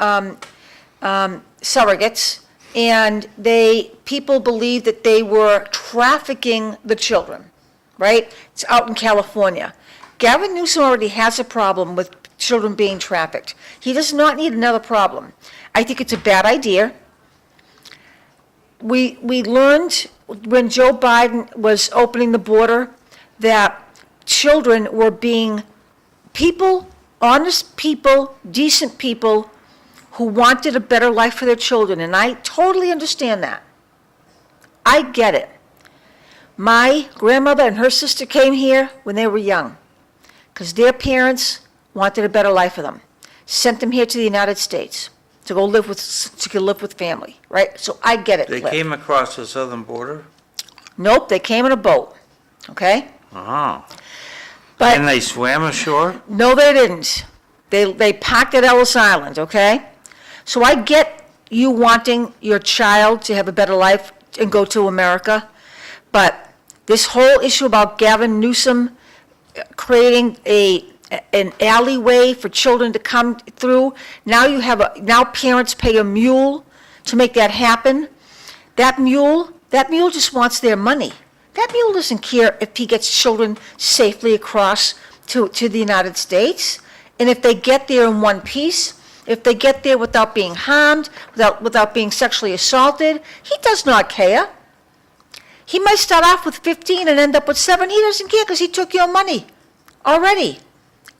surrogates, and people believed that they were trafficking the children, right? It's out in California. Gavin Newsom already has a problem with children being trafficked. He does not need another problem. I think it's a bad idea. We learned when Joe Biden was opening the border that children were being honest people, decent people who wanted a better life for their children, and I totally understand that. I get it. My grandmother and her sister came here when they were young because their parents wanted a better life for them, sent them here to the United States to go live with family, right? So I get it, They Cliff. came across the southern border? Nope, they came in a boat, okay? Oh. But And they swam ashore? no, they didn't. They parked at Ellis Island, okay? So I get you wanting your child to have a better life and go to America, but this whole issue about Gavin Newsom creating an alleyway for children to come through, now parents pay a mule to make that happen. That mule just wants their money. That mule doesn't care if he gets children safely across to the United States. And if they get there in one piece, if they get there without being harmed, without being sexually assaulted, he does not care. He might start off with 15 and end up with 7. He doesn't care because he took your money already.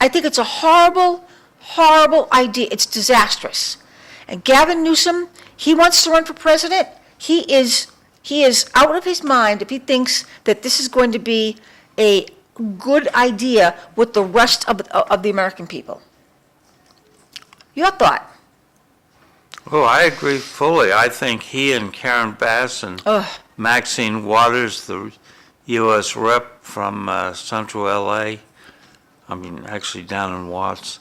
I think it's a horrible, horrible idea. It's disastrous. And Gavin Newsom, he wants to run for president. He is out of his mind if he thinks that this is going to be a good idea with the rest of the American people. Your thought? Oh, I agree fully. I think he and Karen Bass and Maxine Waters, the U.S. rep from central L.A., actually down in Watts,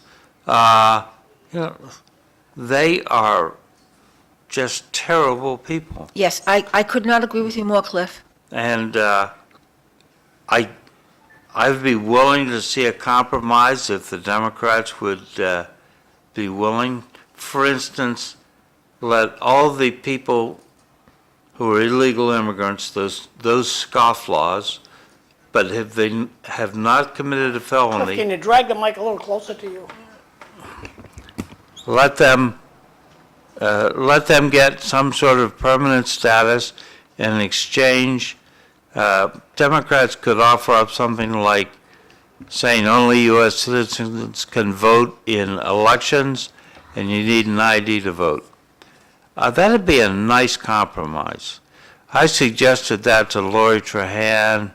they are just terrible people. Yes, I could not agree with you more, Cliff. And I'd be willing to see a compromise if the Democrats would be willing. For instance, let all the people who are illegal immigrants, those scofflaws, but if they have not committed a Cliff, felony, can you drag the mic a little closer to you? let them get some sort of permanent status in exchange. Democrats could offer up something like saying only U.S. citizens can vote in elections and you need an ID to vote. That'd be a nice compromise. I suggested that to Lori Trahan,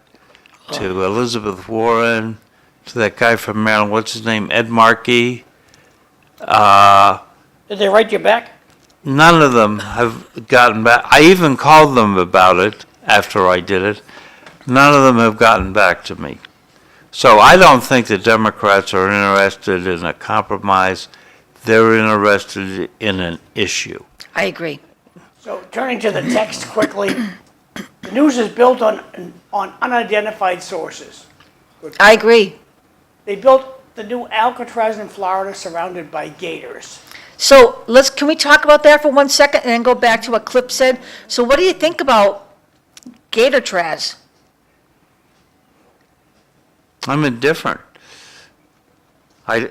to Elizabeth Warren, to that guy from Maryland, what's his name, Ed Markey. Did they write you back? None of them have gotten back. I even called them about it after I did it. None of them have gotten back to me. So I don't think the Democrats are interested in a compromise. They're interested in an issue. I agree. So turning to the text quickly, the news is built on unidentified sources. I agree. They built the new Alcatraz in Florida surrounded by gators. So can we talk about that for 1 second and then go back to what Cliff said? So what do you think about Gatortraz? I'm indifferent. I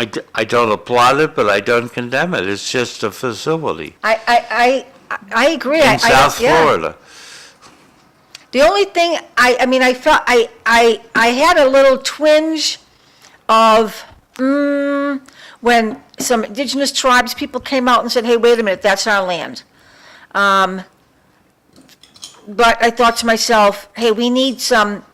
don't applaud it, but I don't condemn it. It's just a facility I agree. in South yeah. Florida. The only thing, I mean, I felt, I had a little twinge of, when some indigenous tribes, people came out and said, hey, wait a minute, that's our land. But I thought to myself, hey, we need some,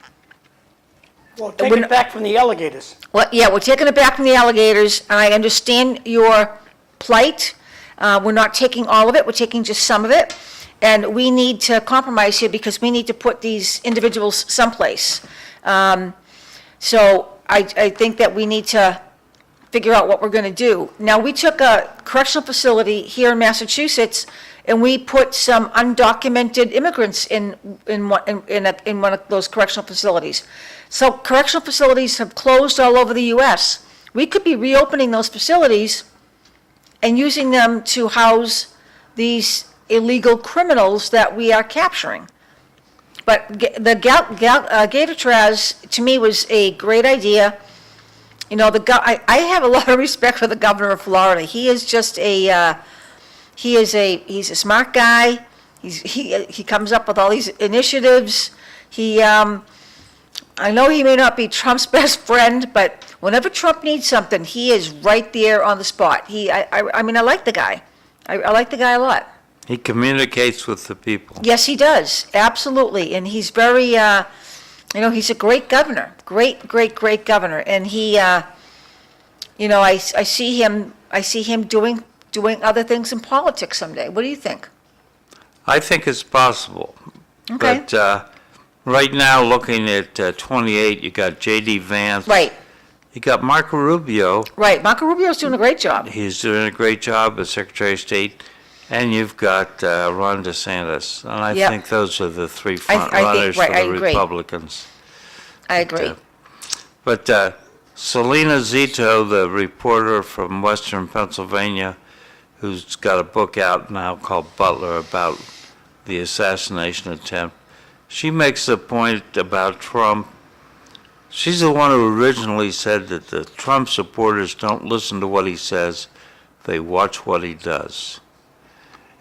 Well, take it back from the alligators. well, yeah, we're taking it back from the alligators, and I understand your plight. We're not taking all of it, we're taking just some of it. And we need to compromise here because we need to put these individuals someplace. So I think that we need to figure out what we're going to do. Now, we took a correctional facility here in Massachusetts, and we put some undocumented immigrants in one of those correctional facilities. So correctional facilities have closed all over the U.S. We could be reopening those facilities and using them to house these illegal criminals that we are capturing. But the Gatortraz, to me, was a great idea. You know, I have a lot of respect for the governor of Florida. He is just he's a smart guy. He comes up with all these initiatives. I know he may not be Trump's best friend, but whenever Trump needs something, he is right there on the spot. I mean, I like the guy. I like the guy a lot. He communicates with the people. Yes, he does, absolutely, and he's very, he's a great governor, great governor, and he, I see him doing other things in politics someday. What do you think? I think it's possible. Okay. But right now, looking at 28, you got J.D. Vance. Right, You got Marco Rubio. right, Marco Rubio's doing a great job. He's doing a great job as Secretary of State. And you've got Ron DeSantis. And I Yep. think those are the three I front think- runners right, for I the agree. Republicans. I agree. But Selena Zito, the reporter from Western Pennsylvania, who's got a book out now called Butler about the assassination attempt, she makes a point about Trump. She's the one who originally said that the Trump supporters don't listen to what he says, they watch what he does.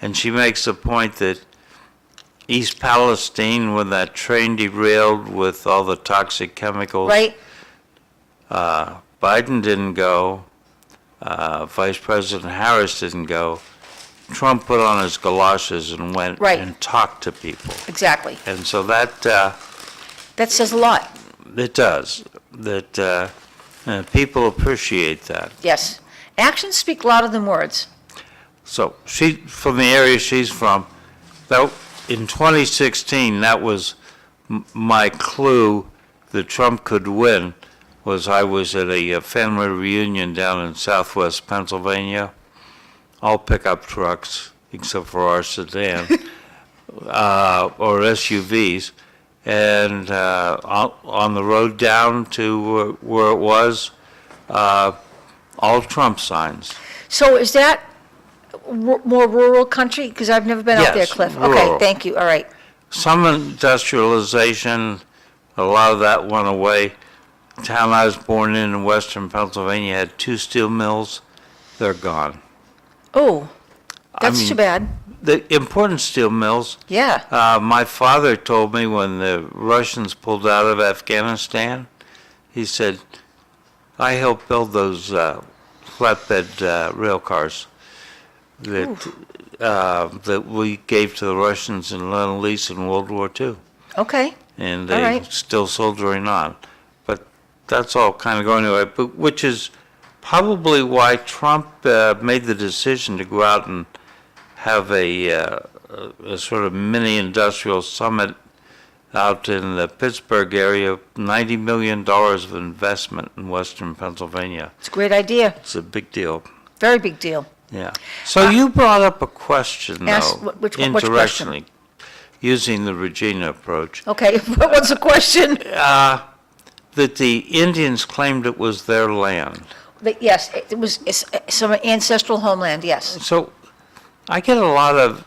And she makes the point that East Palestine, when that train derailed with all the toxic chemicals, Right, Biden didn't go, Vice President Harris didn't go. Trump put on his galoshes and went Right. and talked to people. exactly. And so that, That says a lot, it does, that people appreciate that. yes. Actions speak louder than words. So she, from the area she's from, that, in 2016, that was my clue that Trump could win, was I was at a family reunion down in southwest Pennsylvania, all pickup trucks, except for our sedan, or SUVs, and on the road down to where it was, all Trump signs. So is that more rural country? Because I've never been out there, Yes, Cliff. rural. Okay, thank you, all right. Some industrialization, a lot of that went away. The town I was born in western Pennsylvania had 2 steel mills. They're gone. Oh, that's mean- too bad. The important steel mills, Yeah, my father told me when the Russians pulled out of Afghanistan, he said, I helped build those flatbed rail cars. That that we gave to the Russians in Lend-Lease in World War II. Okay, And All they right. still soldiering on. But that's all kind of going away, but which is probably why Trump made the decision to go out and have a sort of mini industrial summit out in the Pittsburgh area, $90 million of investment in western Pennsylvania. it's a great idea, It's a big deal, very big deal. yeah. So you brought up a question, Ask though, which question? indirectly, using the Regina approach, Okay, what was the question? that the Indians claimed it was their land. Yes, it was some ancestral homeland, yes. So I get a lot of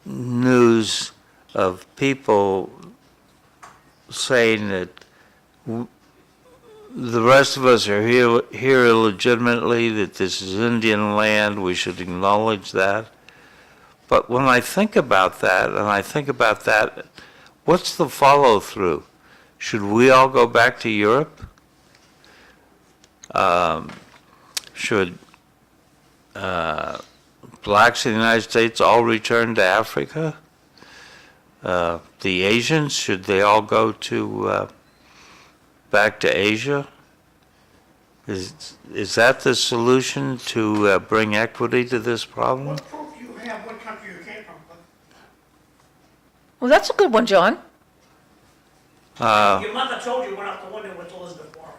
news of people saying that the rest of us are here illegitimately, that this is Indian land, we should acknowledge that. But when I think about that, what's the follow-through? Should we all go back to Europe? Should blacks in the United States all return to Africa? The Asians, should they all go to back to Asia? Is that the solution to bring equity to this problem? What proof do you have what country you came from? Well, that's a good one, John. Your mother told you went out the window with Elizabeth Warren.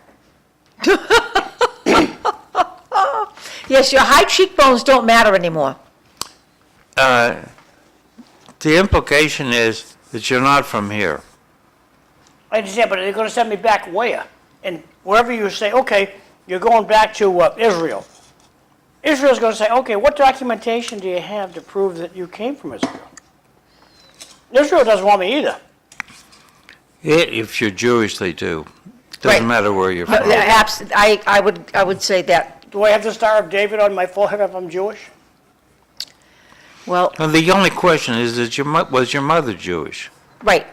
Yes, your high cheekbones don't matter anymore. The implication is that you're not from here. I understand, but they're going to send me back where? And wherever you say, okay, you're going back to Israel. Israel's going to say, okay, what documentation do you have to prove that you came from Israel? Israel doesn't want me either. If you're Jewish, they do. Right. Doesn't matter where you're from. I would say that. Do I have the Star of David on my forehead if I'm Jewish? Well, And the only question is that was your mother Jewish? right.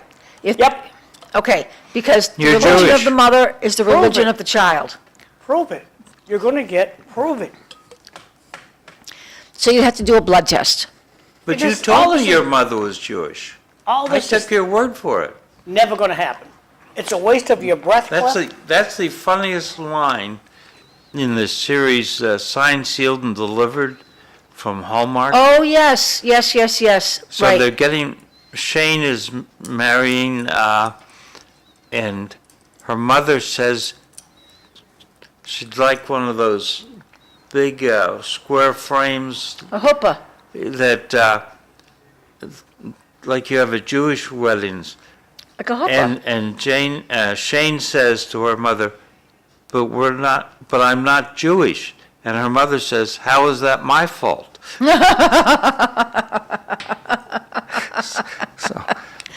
Yep. Okay, because the You're religion Jewish. of the mother is the Prove religion it. of the child. Prove it. You're going to prove it. So you have to do a blood test. But you Because all told me this your is- mother was Jewish. All I this is took your word for it. never going to happen. It's a waste of your breath, Cliff. That's the funniest line in this series, Signed, Sealed, and Delivered from Hallmark. Oh, yes, yes, yes, yes, So right. they're getting, Shane is marrying, and her mother says she'd like one of those big square frames A chuppah. that, like you have at Jewish weddings. Like a chuppah. And Shane says to her mother, but I'm not Jewish. And her mother says, how is that my fault?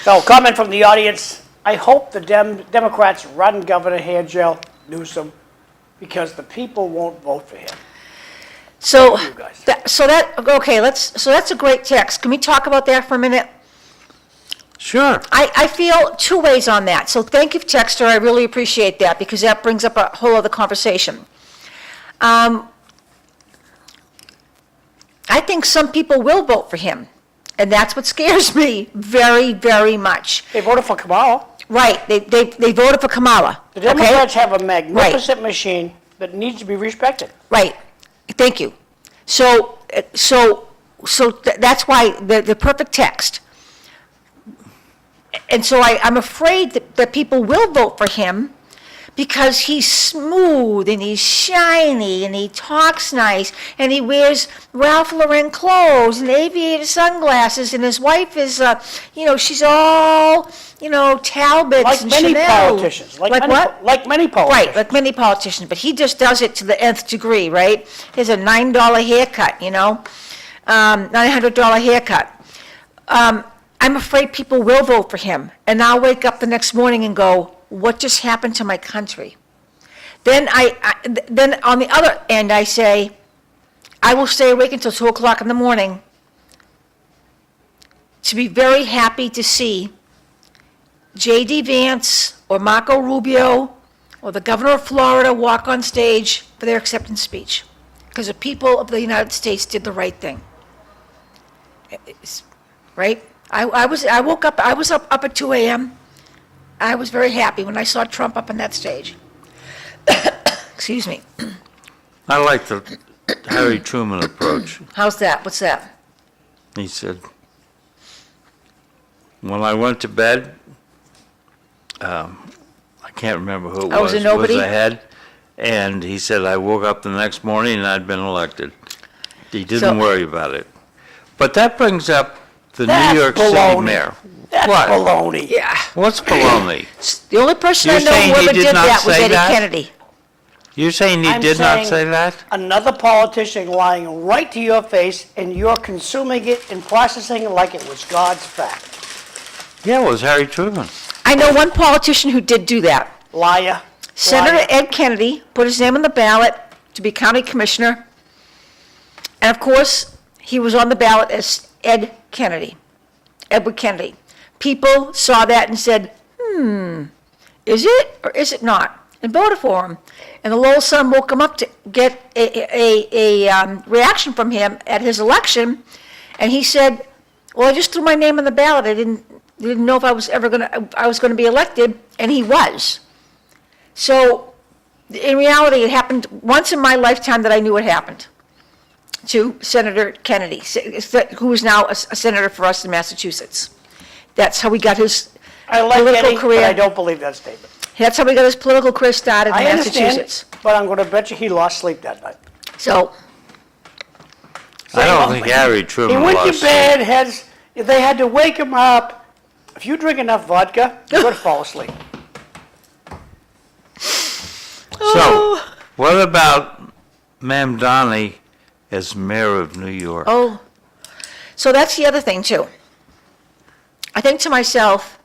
So, comment from the audience. I hope the Democrats run Governor Hairgel Newsom because the people won't vote for him. So, you guys. so that's a great text. Can we talk about that for a minute? Sure. I feel two ways on that. So thank you, Texter. I really appreciate that because that brings up a whole other conversation. I think some people will vote for him, and that's what scares me very, very much. They voted for Kamala. Right, they voted for Kamala. The okay? Democrats have a magnificent machine that needs to be respected. Right, thank you. So that's why the perfect text. And so I'm afraid that people will vote for him because he's smooth and he's shiny and he talks nice and he wears Ralph Lauren clothes and aviator sunglasses and his wife is, she's all, Talbots Like and many Chanel. politicians. Like what? Like many Right, politicians. like many politicians, but he just does it to the nth degree, right? He has a $9 haircut, $900 haircut. I'm afraid people will vote for him, and I'll wake up the next morning and go, what just happened to my country? Then then on the other end, I say, I will stay awake until 2 o'clock in the morning to be very happy to see J.D. Vance or Marco Rubio or the governor of Florida walk on stage for their acceptance speech, because the people of the United States did the right thing. right? I woke up, I was up at 2 a.m. I was very happy when I saw Trump up on that stage. Excuse me. I like the Harry Truman approach. How's that? What's that? He said, when I went to bed, I can't remember who it I was a nobody? ahead, and he said, I woke up the next morning and I'd been elected. He didn't So- worry about it. But that brings up the That's New York City baloney. mayor. That's What? baloney. Yeah. What's baloney? The only person I You're know saying who he ever did did not that was say Eddie that? Kennedy. You're saying he I'm did not saying- say that? Another politician lying right to your face, and you're consuming it and processing it like it was God's fact. Yeah, it was Harry Truman. I know one politician who did do that. Liar. Senator Liar. Ed Kennedy put his name on the ballot to be county commissioner. And of course, he was on the ballot as Edward Kennedy. People saw that and said, is it or is it not? And voted for him. And the Lowell Sun woke him up to get a reaction from him at his election. And he said, well, I just threw my name on the ballot. I didn't know if I was going to be elected, and he was. So in reality, it happened once in my lifetime that I knew it happened to Senator Kennedy, who is now a senator for us in Massachusetts. That's how he got his I like political Eddie, career. but I don't believe that statement. That's how he got his political career started in I understand, Massachusetts. but I'm going to bet you he lost sleep that night. So, I don't think Harry He Truman went to lost bed, they had to wake him up. If you drink enough vodka, you're going to fall asleep. So, what about Mahoney as mayor of New York? oh, so that's the other thing too. I think to myself,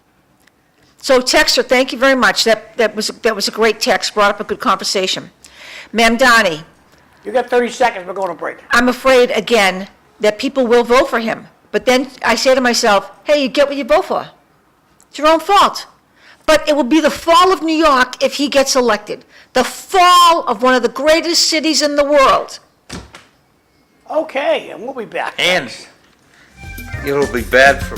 so Texter, thank you very much. That was a great text, brought up a good conversation. Mahoney, You got 30 seconds, we're going to break. I'm afraid again that people will vote for him. But then I say to myself, hey, you get what you vote for. It's your own fault. But it will be the fall of New York if he gets elected. The fall of one of the greatest cities in the world. Okay, and we'll be back. And it'll be bad for.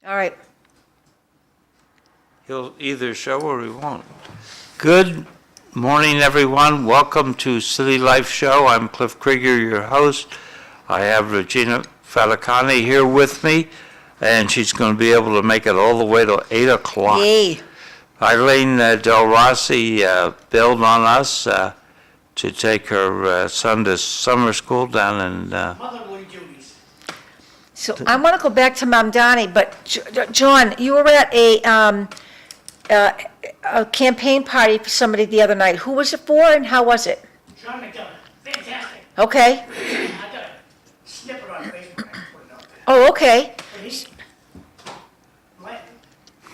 All right. He'll either show or he won't. Good morning, everyone. Welcome to City Life Show. I'm Cliff Krieger, your host. I have Regina Faticanti here with me, and she's going to be able to make it all the way to 8 o'clock. Yay. Eileen Delrossi bailed on us to take her son to summer school down in, Motherly duties. So I want to go back to Mamdani, but John, you were at a campaign party for somebody the other night. Who was it for and how was it? John McDonough, fantastic. Okay. I got a snippet on Facebook, I put it out there. Oh, okay. But he's,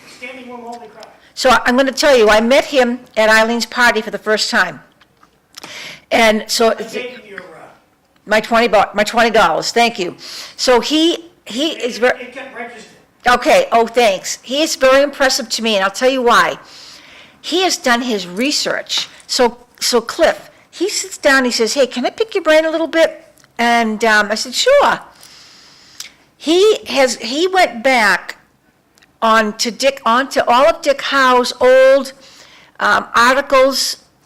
standing room only crowd. So I'm going to tell you, I met him at Eileen's party for the first time. And so I gave you your, my $20, thank you. So he is very. it got registered. Okay, oh, thanks. He is very impressive to me, and I'll tell you why. He has done his research. So Cliff, he sits down, he says, hey, can I pick your brain a little bit? And I said, sure. He went back onto all of Dick Howe's old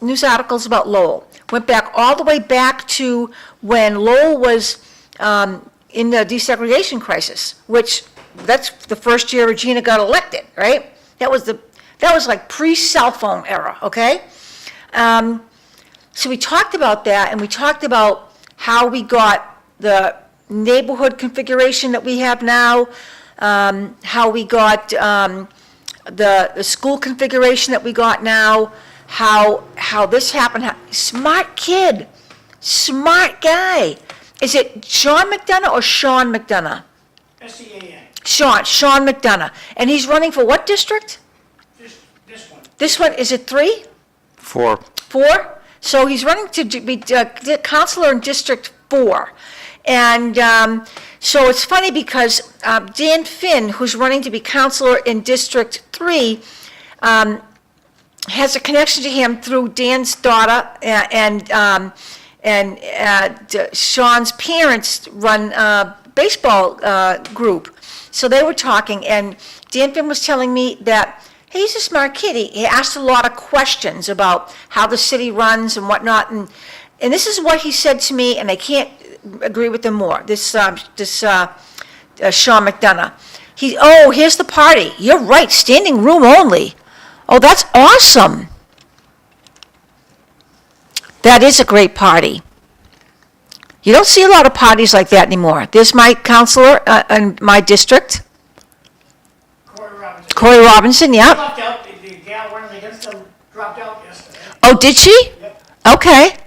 news articles about Lowell. Went back all the way back to when Lowell was in the desegregation crisis, which that's the first year Regina got elected, right? That was like pre-cell phone era, okay? So we talked about that, and we talked about how we got the neighborhood configuration that we have now, how we got the school configuration that we got now, how this happened. Smart kid, smart guy. Is it Sean McDonough or Sean McDonough? S-E-A-N, Sean McDonough. And he's running for what district? this one. This one, is it 3? 4. 4? So he's running to be counselor in District 4. And so it's funny because Dan Finn, who's running to be counselor in District 3, has a connection to him through Dan's daughter and Sean's parents run a baseball group. So they were talking, and Dan Finn was telling me that, hey, he's a smart kid. He asked a lot of questions about how the city runs and whatnot. And this is what he said to me, and I can't agree with him more. Sean McDonough. Here's the party. You're right, standing room only. Oh, that's awesome. That is a great party. You don't see a lot of parties like that anymore. There's my counselor in my district, Corey Robinson, She yeah. dropped out, the gal running against them dropped out yesterday. Oh, did she? Yep. Okay.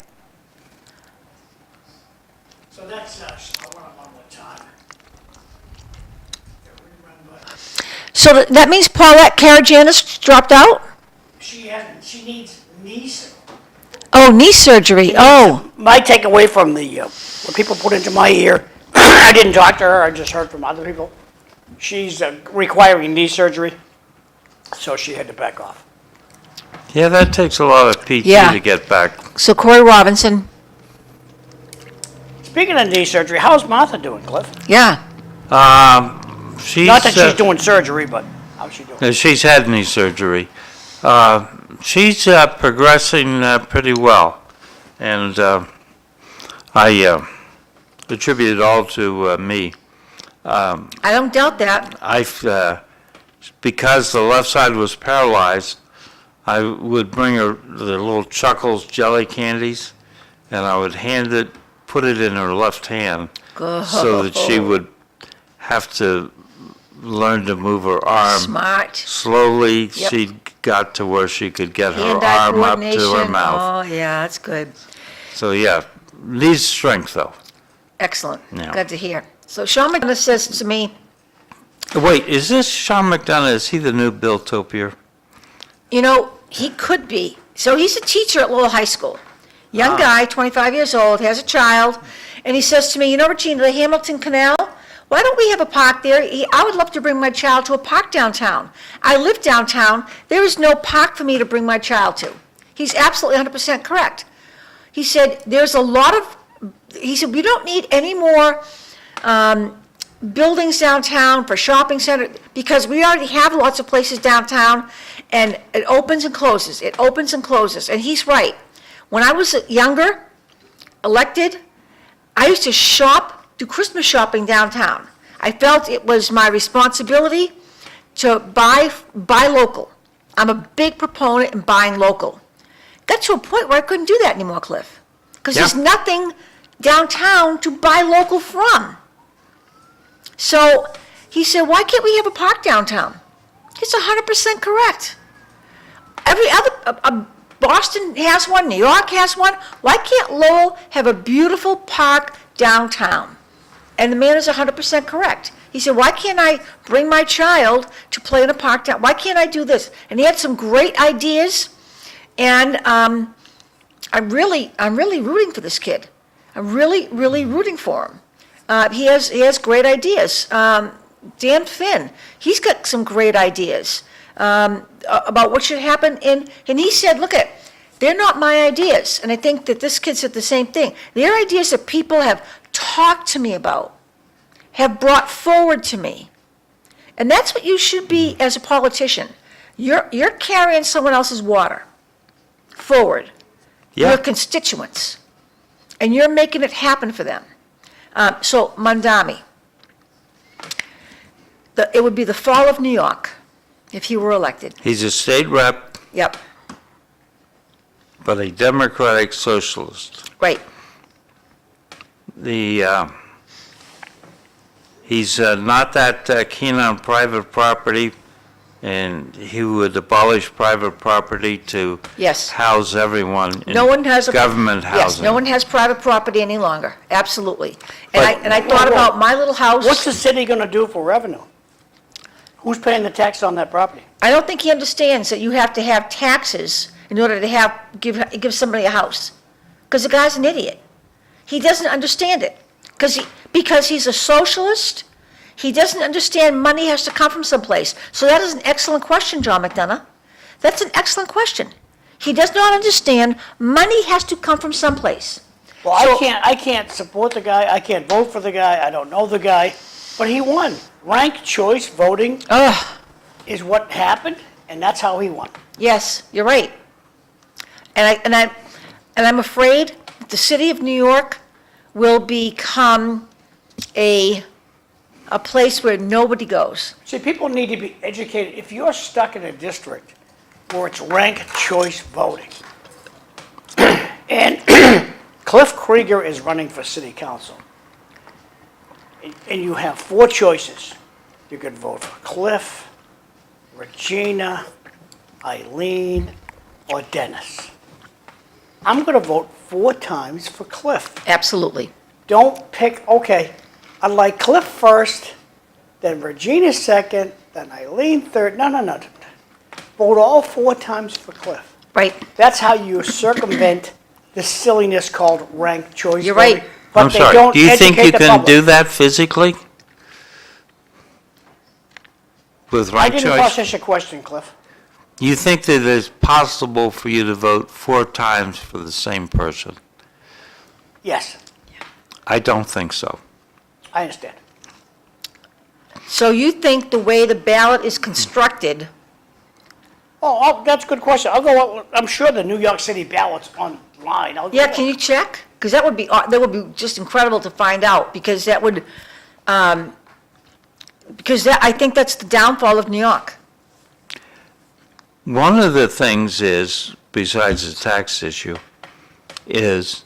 So that's, I want them one more time. They're rerun, but So that means Paulette Karajanis dropped out? she needs knee surgery. Oh, knee surgery, oh. My takeaway from what people put into my ear, I didn't talk to her, I just heard from other people. She's requiring knee surgery, so she had to back off. Yeah, that takes a lot of PT Yeah. to get back. So Corey Robinson, Speaking of knee surgery, how's Martha doing, Cliff? yeah. She's, Not that she's doing surgery, but how's she doing? she's had knee surgery. She's progressing pretty well, and I attribute it all to me. I don't doubt that. Because the left side was paralyzed, I would bring her the little Chuckles jelly candies, and I would put it in her left hand, so that she would have to learn to move her arm. Smart. Slowly, Yep. she got to where she could get her Hand-eye arm up to her coordination. mouth. Oh, yeah, that's good. So, yeah, needs strength, though. Excellent. Yeah. Good to hear. So Sean McDonough says to me, Wait, is this Sean McDonough? Is he the new Bill Topier? he could be. So he's a teacher at Lowell High School. Young guy, 25 years old, has a child, and he says to me, Regina, the Hamilton Canal, why don't we have a park there? I would love to bring my child to a park downtown. I live downtown. There is no park for me to bring my child to. He's absolutely 100% correct. He said, we don't need any more buildings downtown for shopping center, because we already have lots of places downtown, and it opens and closes, and he's right. When I was younger, elected, I used to do Christmas shopping downtown. I felt it was my responsibility to buy local. I'm a big proponent in buying local. Got to a point where I couldn't do that anymore, Cliff, because there's Yeah. nothing downtown to buy local from. So he said, why can't we have a park downtown? He's 100% correct. Every other, Boston has one, New York has one. Why can't Lowell have a beautiful park downtown? And the man is 100% correct. He said, why can't I bring my child to play in a park down? Why can't I do this? And he had some great ideas, and I'm really rooting for this kid. I'm really rooting for him. He has great ideas. Dan Finn, he's got some great ideas about what should happen and he said, they're not my ideas. And I think that this kid said the same thing. They're ideas that people have talked to me about, have brought forward to me. And that's what you should be as a politician. You're carrying someone else's water. forward. Yeah. Your constituents, and you're making it happen for them. So Mondami, it would be the fall of New York if he were elected. He's a state rep, Yep, but a Democratic socialist. right. He's not that keen on private property, and he would abolish private property to Yes. house everyone in No one has a. government Yes, housing. no one has private property any longer, absolutely. But- And I thought about my little house. What's the city gonna do for revenue? Who's paying the tax on that property? I don't think he understands that you have to have taxes in order to give somebody a house. Because the guy's an idiot. He doesn't understand it. Because he's a socialist, he doesn't understand money has to come from someplace. So that is an excellent question, John McDonough. That's an excellent question. He does not understand money has to come from someplace. Well, So- I can't support the guy, I can't vote for the guy, I don't know the guy, but he won. Ranked choice voting Ugh, is what happened, and that's how he won. yes, you're right. And I'm afraid that the city of New York will become a place where nobody goes. See, people need to be educated. If you're stuck in a district where it's ranked choice voting, and Cliff Krieger is running for city council, and you have four choices. You could vote for Cliff, Regina, Eileen, or Dennis. I'm going to vote 4 times for Cliff. Absolutely. Don't pick, okay, I like Cliff first, then Regina second, then Eileen third. No. Vote all 4 times for Cliff. Right. That's how you circumvent the silliness called ranked choice You're voting. right. But I'm they sorry, don't do you think you educate the can public. do that physically? With I ranked didn't choice? process your question, Cliff. You think that it's possible for you to vote 4 times for the same person? Yes, I don't think so. I understand. So you think the way the ballot is constructed, That's a good question. I'm sure the New York City ballot's online. I'll go yeah, look. can you check? Because that would be just incredible to find out, because that would, I think that's the downfall of New York. One of the things is, besides the tax issue, is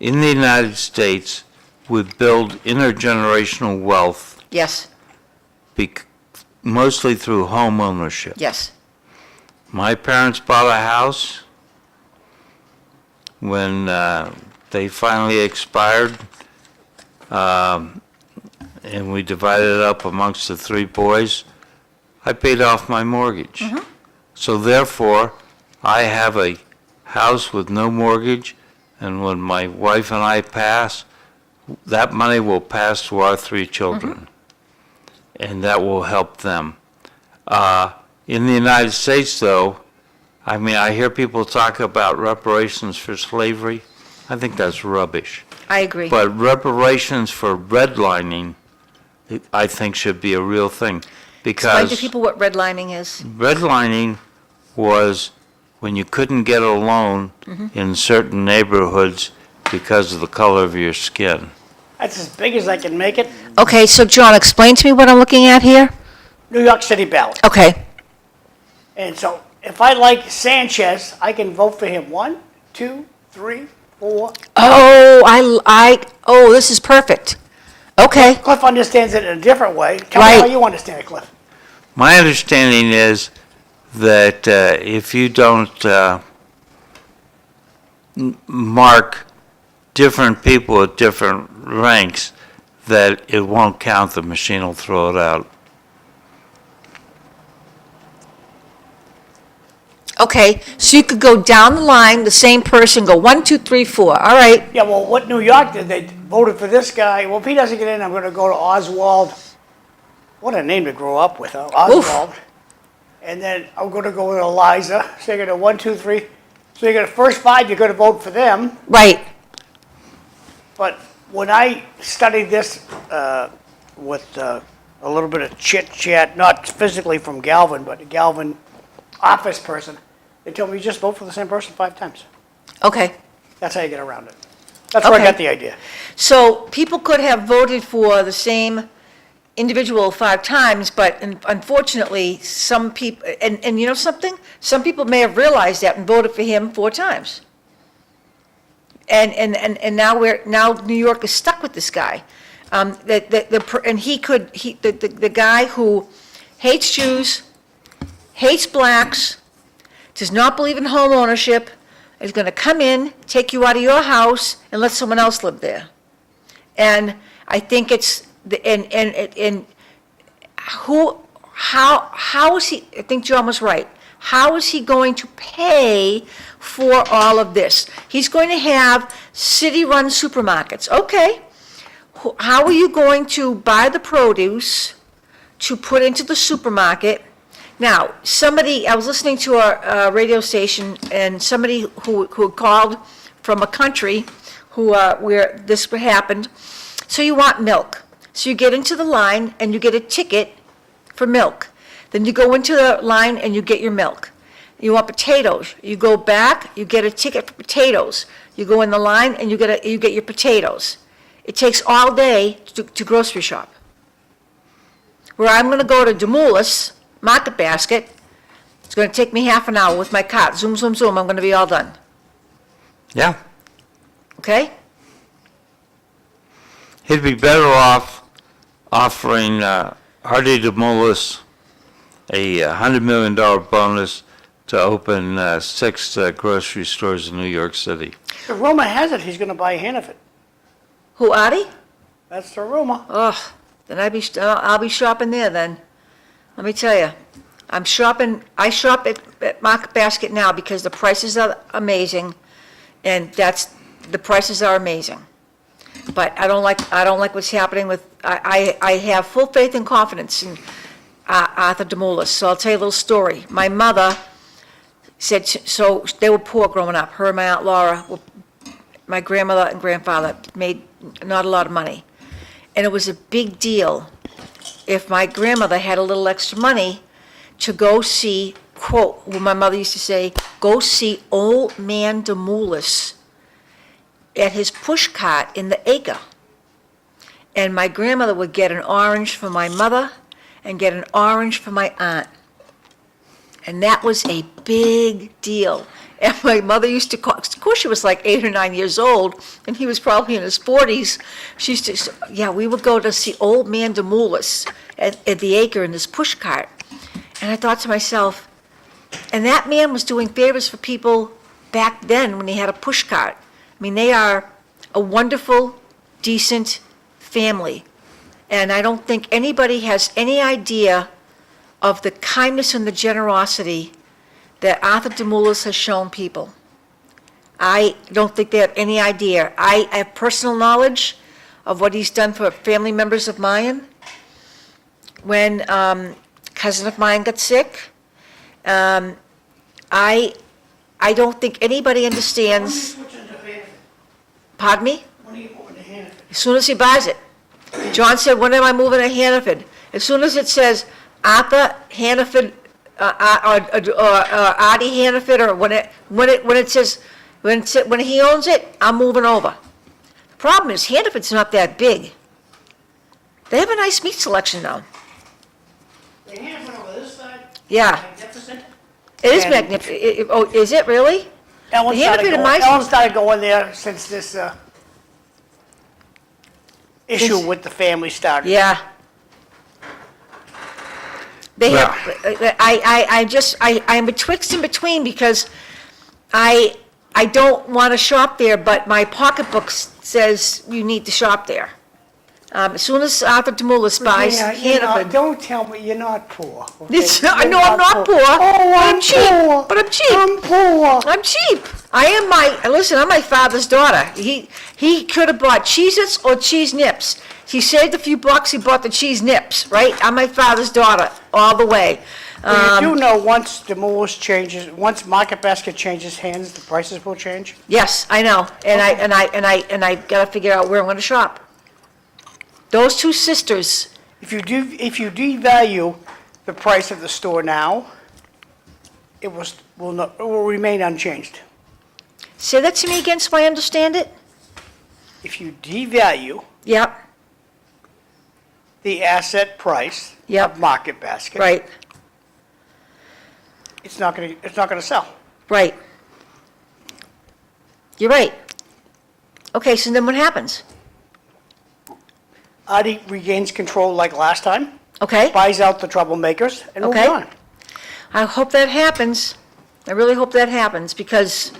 in the United States, we build intergenerational wealth Yes, mostly through home ownership. yes, My parents bought a house when they finally expired, and we divided it up amongst the 3 boys. I paid off my mortgage. So therefore, I have a house with no mortgage, and when my wife and I pass, that money will pass to our 3 children, and that will help them. In the United States, though, I mean, I hear people talk about reparations for slavery. I think that's rubbish. I agree. But reparations for redlining, I think should be a real thing. Explain Because to people what redlining is. redlining was when you couldn't get a loan in certain neighborhoods because of the color of your skin. That's as big as I can make it. Okay, so John, explain to me what I'm looking at here. New York City ballot. Okay, And so if I like Sanchez, I can vote for him 1, 2, 3, 4. oh, this is perfect. Okay, Cliff understands it in a different way. Tell me Right. how you understand it, Cliff. My understanding is that if you don't mark different people at different ranks, that it won't count, the machine will throw it out. okay, so you could go down the line, the same person, go 1, 2, 3, 4, all right. Yeah, well, what New York did, they voted for this guy. Well, if he doesn't get in, I'm going to go to Oswald. What a name to grow up with, huh? Oswald. And then I'm going to go with Eliza. So you're going to 1, 2, 3. So you're going to first 5, you're going to vote for them. Right, But when I studied this with a little bit of chit chat, not physically from Galvin, but a Galvin office person, They told me you just vote for the same person 5 times. Okay. That's how you get around it. That's where I Okay. got the idea. So people could have voted for the same individual 5 times, but unfortunately, some people, and you know something? Some people may have realized that and voted for him 4 times. And now New York is stuck with this guy. The guy who hates Jews, hates blacks, does not believe in home ownership, is gonna come in, take you out of your house, and let someone else live there. And I think it's, how is he, I think John was right, how is he going to pay for all of this? He's going to have city-run supermarkets, okay. How are you going to buy the produce to put into the supermarket? Now, I was listening to a radio station, and somebody who called from a country where this happened. So you want milk. So you get into the line and you get a ticket for milk. Then you go into the line and you get your milk. You want potatoes. You go back, you get a ticket for potatoes. You go in the line and you get your potatoes. It takes all day to grocery shop. Where I'm going to go to Demoulas Market Basket, it's going to take me half an hour with my cart. Zoom, zoom, zoom, I'm going to be all done. Yeah. Okay? He'd be better off offering Artie DeMolis a $100 million bonus to open 6 grocery stores in New York City. The rumor has it he's gonna buy Hannaford. Who, Artie? That's the rumor. Oh, then I'll be shopping there then. Let me tell you, I shop at Market Basket now because the prices are amazing, and the prices are amazing. But I don't like what's happening with, I have full faith and confidence in Arthur Demoulas. So I'll tell you a little story. My mother said, so they were poor growing up. Her and my Aunt Laura, my grandmother and grandfather made not a lot of money. And it was a big deal if my grandmother had a little extra money to go see, quote, what my mother used to say, go see old man Demoulas at his push cart in the acre. And my grandmother would get an orange for my mother and get an orange for my aunt. And that was a big deal. And my mother used to call, of course she was like 8 or 9 years old, and he was probably in his 40s. She used to, yeah, we would go to see old man Demoulas at the acre in his push cart. And I thought to myself, and that man was doing favors for people back then when he had a push cart. I mean, they are a wonderful, decent family. And I don't think anybody has any idea of the kindness and the generosity that Arthur Demoulas has shown people. I don't think they have any idea. I have personal knowledge of what he's done for family members of mine. When a cousin of mine got sick, I don't think anybody understands. Pardon me? When are you moving to Hannaford? As soon as he buys it. John said, when am I moving to Hannaford? As soon as it says Arthur Hannaford, or Artie Hannaford, or when he owns it, I'm moving over. The problem is Hannaford's not that big. They have a nice meat selection though. The Hannaford over this side? Yeah, Magnificent. it is And- magnificent. Oh, is it really? Ellen The Hannaford in my- started going there since this, issue with the family started. Yeah. They have, I'm betwixt and between because I don't want to shop there, but my pocketbook says you need to shop there. As soon as Arthur Demoulas buys Regina, you're not- Hannaford. Don't tell me you're not poor. okay? I You're know I'm not poor, Oh, but I'm I'm cheap, poor. but I'm cheap. I'm poor. I'm cheap. I'm my father's daughter. He could have bought Cheez-Its or Cheese Nips. He saved a few bucks, he bought the Cheese Nips, right? I'm my father's daughter, all the way. Well, you do know once once Market Basket changes hands, the prices will change? Yes, I know, and I gotta figure out where I'm gonna shop. Those two sisters, If you devalue the price of the store now, it will remain unchanged. Say that to me again so I understand it? If you devalue Yep, the asset price Yep. of market basket, right, it's not gonna sell. right. You're right. Okay, so then what happens? Artie regains control like last time, Okay, buys out the troublemakers, and moves Okay. on. I hope that happens. I really hope that happens, because,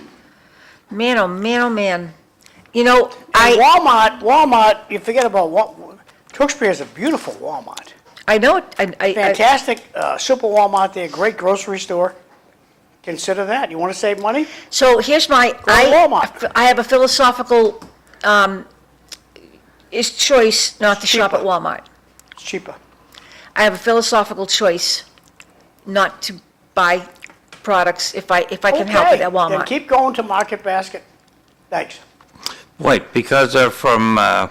man, oh man, oh man. You know, And Walmart, you forget about Tewksbury is a beautiful Walmart. I know, it. Fantastic, super Walmart there, great grocery store. Consider that. You want to save money? So here's my, Go to Walmart. I have a philosophical, is choice not to shop at Cheaper. Walmart. It's cheaper. I have a philosophical choice not to buy products if I can help it at Okay, then Walmart. keep going to Market Basket. Thanks. Wait, because they're from, Because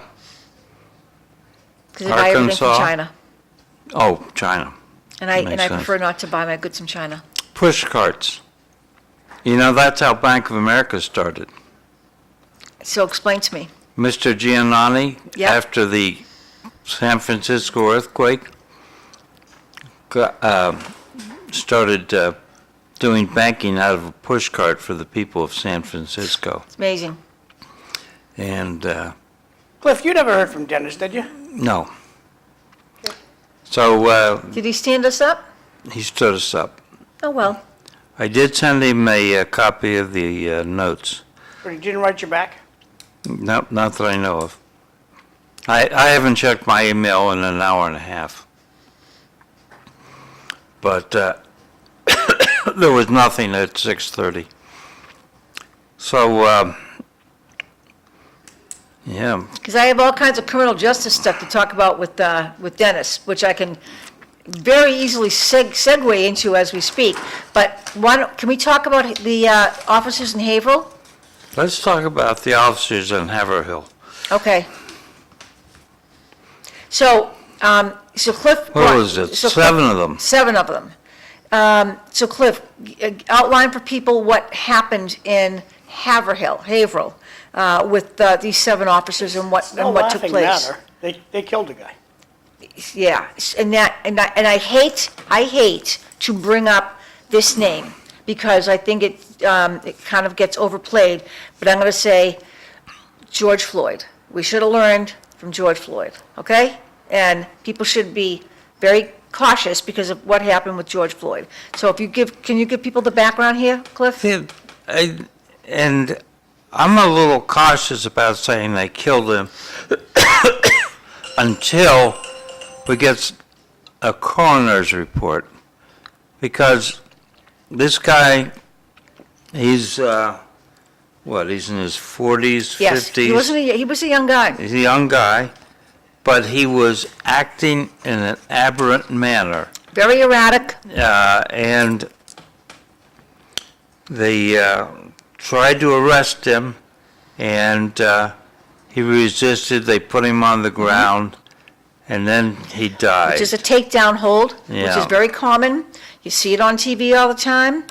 I buy everything from Arkansas? China. oh, China. And I Makes sense. prefer not to buy my goods from China. Push carts. You know, that's how Bank of America started. So explain to me. Mr. Giannotti, Yep. after the San Francisco earthquake, started doing banking out of a push cart for the people of San Francisco. It's amazing. And, Cliff, you never heard from Dennis, did you? no. So Did he stand us up? he stood us up. Oh, well. I did send him a copy of the notes. But he didn't write you back? No, not that I know of. I haven't checked my email in an hour and a half. But there was nothing at 6:30. So, yeah, Because I have all kinds of criminal justice stuff to talk about with Dennis, which I can very easily segue into as we speak. But can we talk about the officers in Haverhill? let's talk about the officers in Haverhill. Okay. So, so Cliff. What was it? so 7 of them. 7 of them. So Cliff, outline for people what happened in Haverhill, with these 7 officers and what No took laughing place. matter. They killed a guy. Yeah, and I hate to bring up this name because I think it kind of gets overplayed, but I'm going to say George Floyd. We should have learned from George Floyd, okay? And people should be very cautious because of what happened with George Floyd. So can you give people the background here, Cliff? Yeah, and I'm a little cautious about saying they killed him until we get a coroner's report. Because this guy, he's, he's in his 40s, Yes, 50s? he was a young guy. He's a young guy, but he was acting in an aberrant manner. Very erratic. And they tried to arrest him, and he resisted. They put him on the ground, and then he died. Which is a takedown hold, which is Yeah. very common. You see it on TV all the time.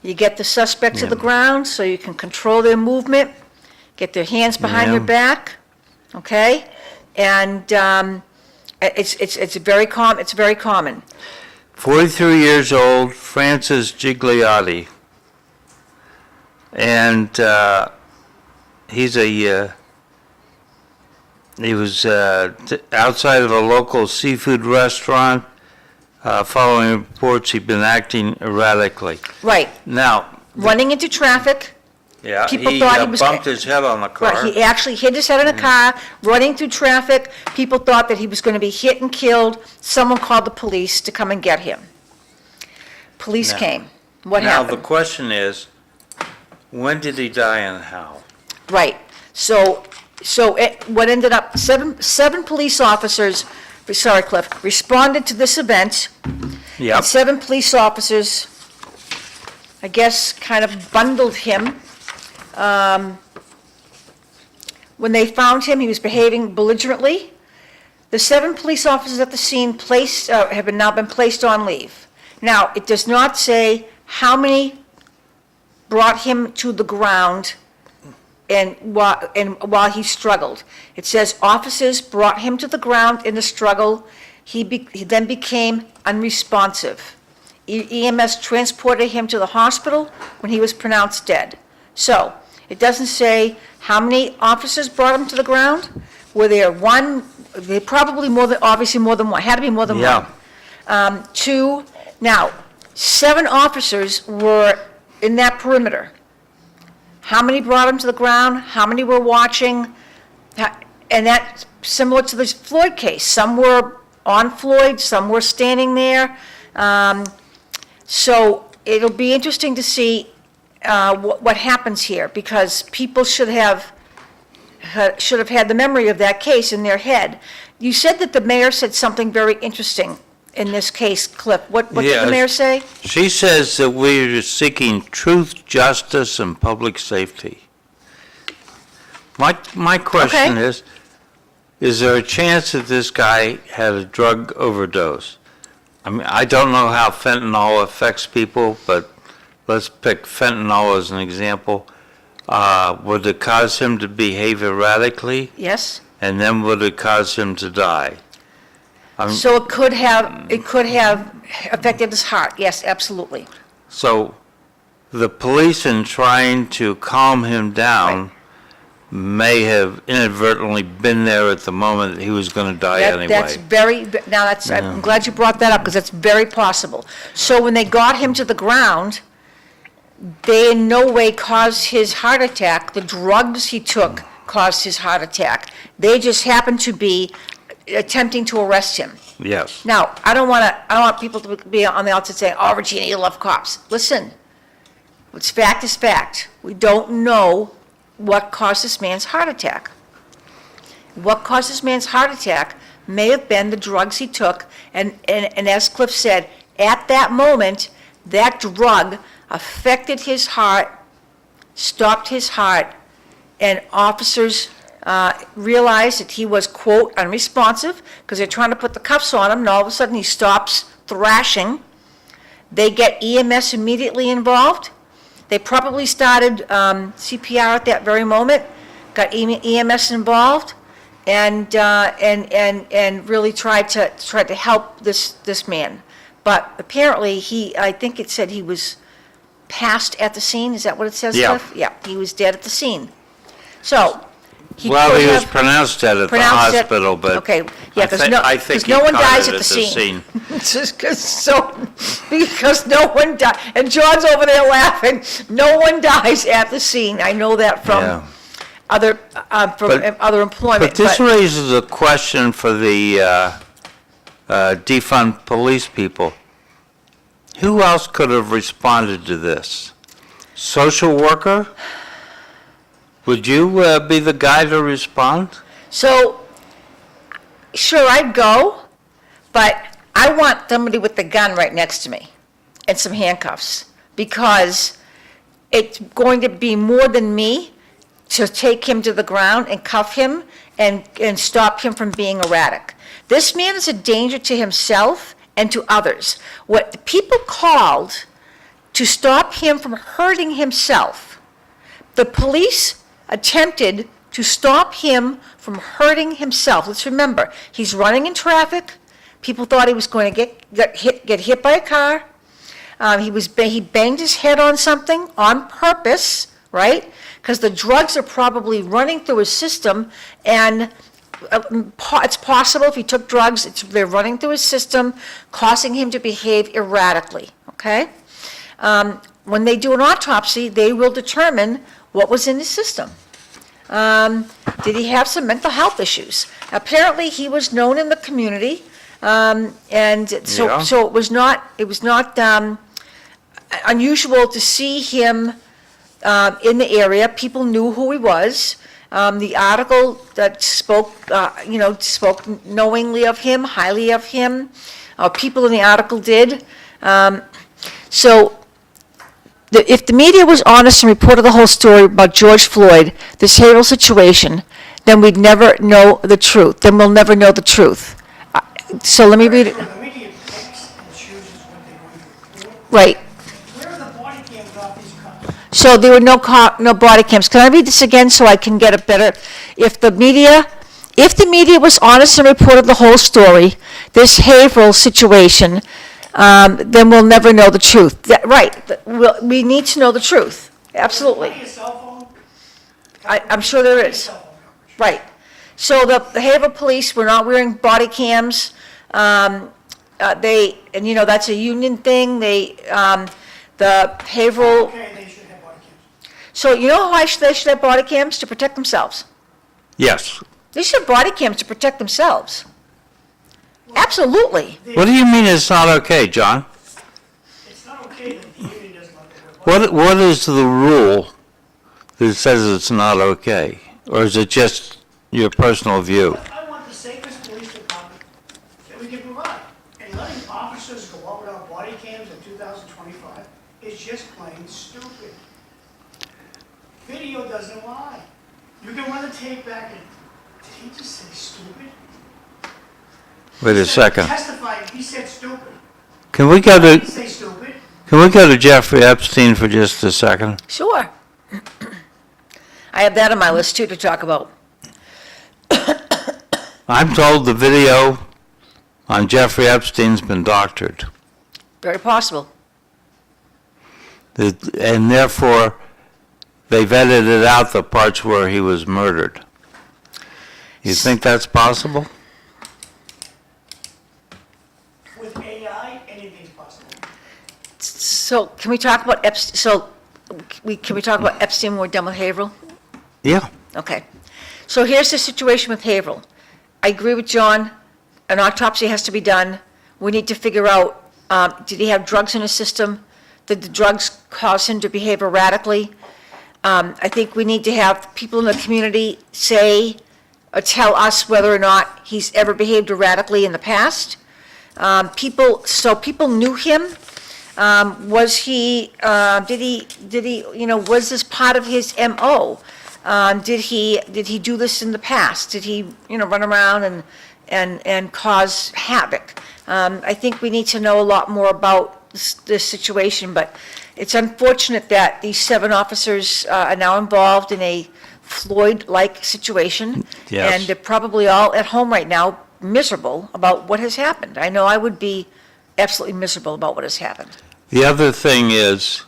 You get the suspect to the ground so you can control their movement, get their hands behind your Yeah. back, okay? And it's very common. It's very common. 43 years old, Francis Gigliotti. And he was outside of a local seafood restaurant. Following reports, he'd been acting erratically. Right. Now, Running into traffic. yeah, People he thought he was- bumped his head on the car. Right. He actually hit his head in a car, running through traffic. People thought that he was going to be hit and killed. Someone called the police to come and get him. Police Now- came. What Now, the happened? question is, when did he die and how? Right. So what ended up, seven police officers, sorry, Cliff, responded to this event. Yep. And 7 police officers, I guess, kind of bundled him. When they found him, he was behaving belligerently. The 7 police officers at the scene have now been placed on leave. Now, it does not say how many brought him to the ground and while he struggled. It says officers brought him to the ground in the struggle. He then became unresponsive. EMS transported him to the hospital when he was pronounced dead. So, it doesn't say how many officers brought him to the ground. Were there one, they probably obviously more than one, had to be more than Yeah. one. Two, now, 7 officers were in that perimeter. How many brought him to the ground? How many were watching? And that's similar to the Floyd case. Some were on Floyd, some were standing there. So it'll be interesting to see what happens here, because people should have had the memory of that case in their head. You said that the mayor said something very interesting in this case, Cliff. What did Yes. the mayor say? She says that we're seeking truth, justice, and public safety. My question Okay. is there a chance that this guy had a drug overdose? I mean, I don't know how fentanyl affects people, but let's pick fentanyl as an example. Would it cause him to behave erratically? Yes? And then would it cause him to die? So it could have affected his heart, yes, absolutely. So the police, in trying to calm him down, may have inadvertently been there at the moment that he was going to die That's anyway. I'm glad you brought that up, because that's very possible. So when they got him to the ground, they in no way caused his heart attack. The drugs he took caused his heart attack. They just happened to be attempting to arrest him. Yes. Now, I don't want people to be on the outside saying, oh, Regina, you love cops. Listen, what's fact is fact. We don't know what caused this man's heart attack. What caused this man's heart attack may have been the drugs he took, and as Cliff said, at that moment, that drug affected his heart, stopped his heart, and officers realized that he was, quote, unresponsive, because they're trying to put the cuffs on him, and all of a sudden he stops thrashing. They get EMS immediately involved. They probably started CPR at that very moment, got EMS involved, and really tried to help this man. But apparently I think it said he was passed at the scene. Is that what it says, Yeah. Cliff? Yeah, he was dead at the scene. So he Well, could he was have pronounced dead at the pronounced it- hospital, but Okay, yeah, I think he no one caught dies it at the scene. scene. Because no one died, and John's over there laughing, no one dies at the scene. I know that Yeah. from other employment. But this raises a question for the defund police people. Who else could have responded to this? Social worker? Would you be the guy to respond? So, sure, I'd go, but I want somebody with the gun right next to me and some handcuffs, because it's going to be more than me to take him to the ground and cuff him and stop him from being erratic. This man is a danger to himself and to others. What the people called to stop him from hurting himself, the police attempted to stop him from hurting himself. Let's remember, he's running in traffic. People thought he was going to get hit by a car. He banged his head on something on purpose, right? Because the drugs are probably running through his system, and it's possible if he took drugs, they're running through his system, causing him to behave erratically, okay? When they do an autopsy, they will determine what was in his system. Did he have some mental health issues? Apparently, he was known in the community, and so Yeah. so it was not unusual to see him in the area. People knew who he was. The article that spoke knowingly of him, highly of him. People in the article did. If the media was honest and reported the whole story about George Floyd, this hateful situation, then we'd never know the truth. Then we'll never know the truth. So let me read it. The media picks and chooses what they want to report. Right. Where are the So there were no body cams. Can I read this again so I can get it better? If the media was honest and reported the whole story, this Haverhill situation, then we'll never know the truth. Right, we need to know the truth, absolutely. Plenty of cell phone. I'm sure there is. Cell phone coverage. Right. So the Haverhill police were not wearing body cams. And that's a union thing. The Haverhill, Okay, they should have body cams. so you know why they should have body cams? To protect themselves. Yes. They should have body cams to protect themselves. Absolutely. What do you mean it's not okay, John? It's not okay that the union doesn't let them wear body What is the rule that says it's not okay? Or is it just your personal view? cams. I want the safest police department that we can provide. And letting officers go out without body cams in 2025 is just plain stupid. Video doesn't lie. You can run the tape back and, did he just say stupid? Wait a second. Testifying, he said stupid. Can we go He didn't to, say stupid. can we go to Jeffrey Epstein for just a second? Sure. I have that on my list too to talk about. I'm told the video on Jeffrey Epstein's been doctored. Very possible. And therefore, they've edited out the parts where he was murdered. You think that's possible? With AI, anything's possible. So can we talk about Epstein? Can we talk about Epstein when we're done with Haverhill? Yeah. Okay. So here's the situation with Haverhill. I agree with John. An autopsy has to be done. We need to figure out, did he have drugs in his system? Did the drugs cause him to behave erratically? I think we need to have people in the community say or tell us whether or not he's ever behaved erratically in the past. People knew him. Was he, was this part of his MO? Did he do this in the past? Did he, run around and cause havoc? I think we need to know a lot more about this situation, but it's unfortunate that these 7 officers are now involved in a Floyd-like situation. Yes. And they're probably all at home right now, miserable about what has happened. I know I would be absolutely miserable about what has happened. The other thing is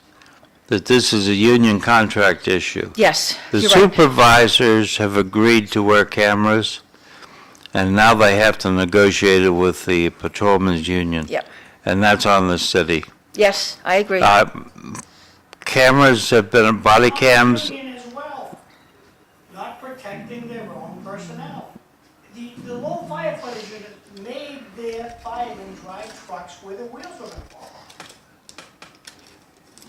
that this is a union contract issue. Yes, The you're right. supervisors have agreed to wear cameras, and now they have to negotiate it with the patrolmen's union. Yep. And that's on the city. Yes, I agree. Cameras have been, body cams, Union as well, not protecting their own personnel. The Lowell firefighters unit made their firemen drive trucks where the wheels were gonna fall off.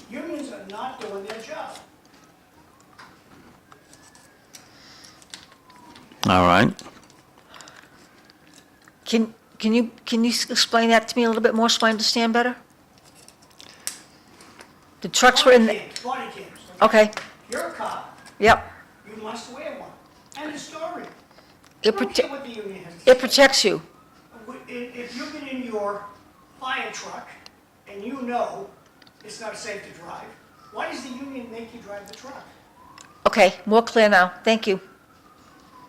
Unions are not doing their job. all right. Can you explain that to me a little bit more so I understand better? The trucks were in, Body cams. okay, You're a cop, yep. you must wear one. End of story. It I don't care prote- what the union has to say. It protects you. If you get in your fire truck and you know it's not safe to drive, why does the union make you drive the truck? Okay, more clear now, thank you.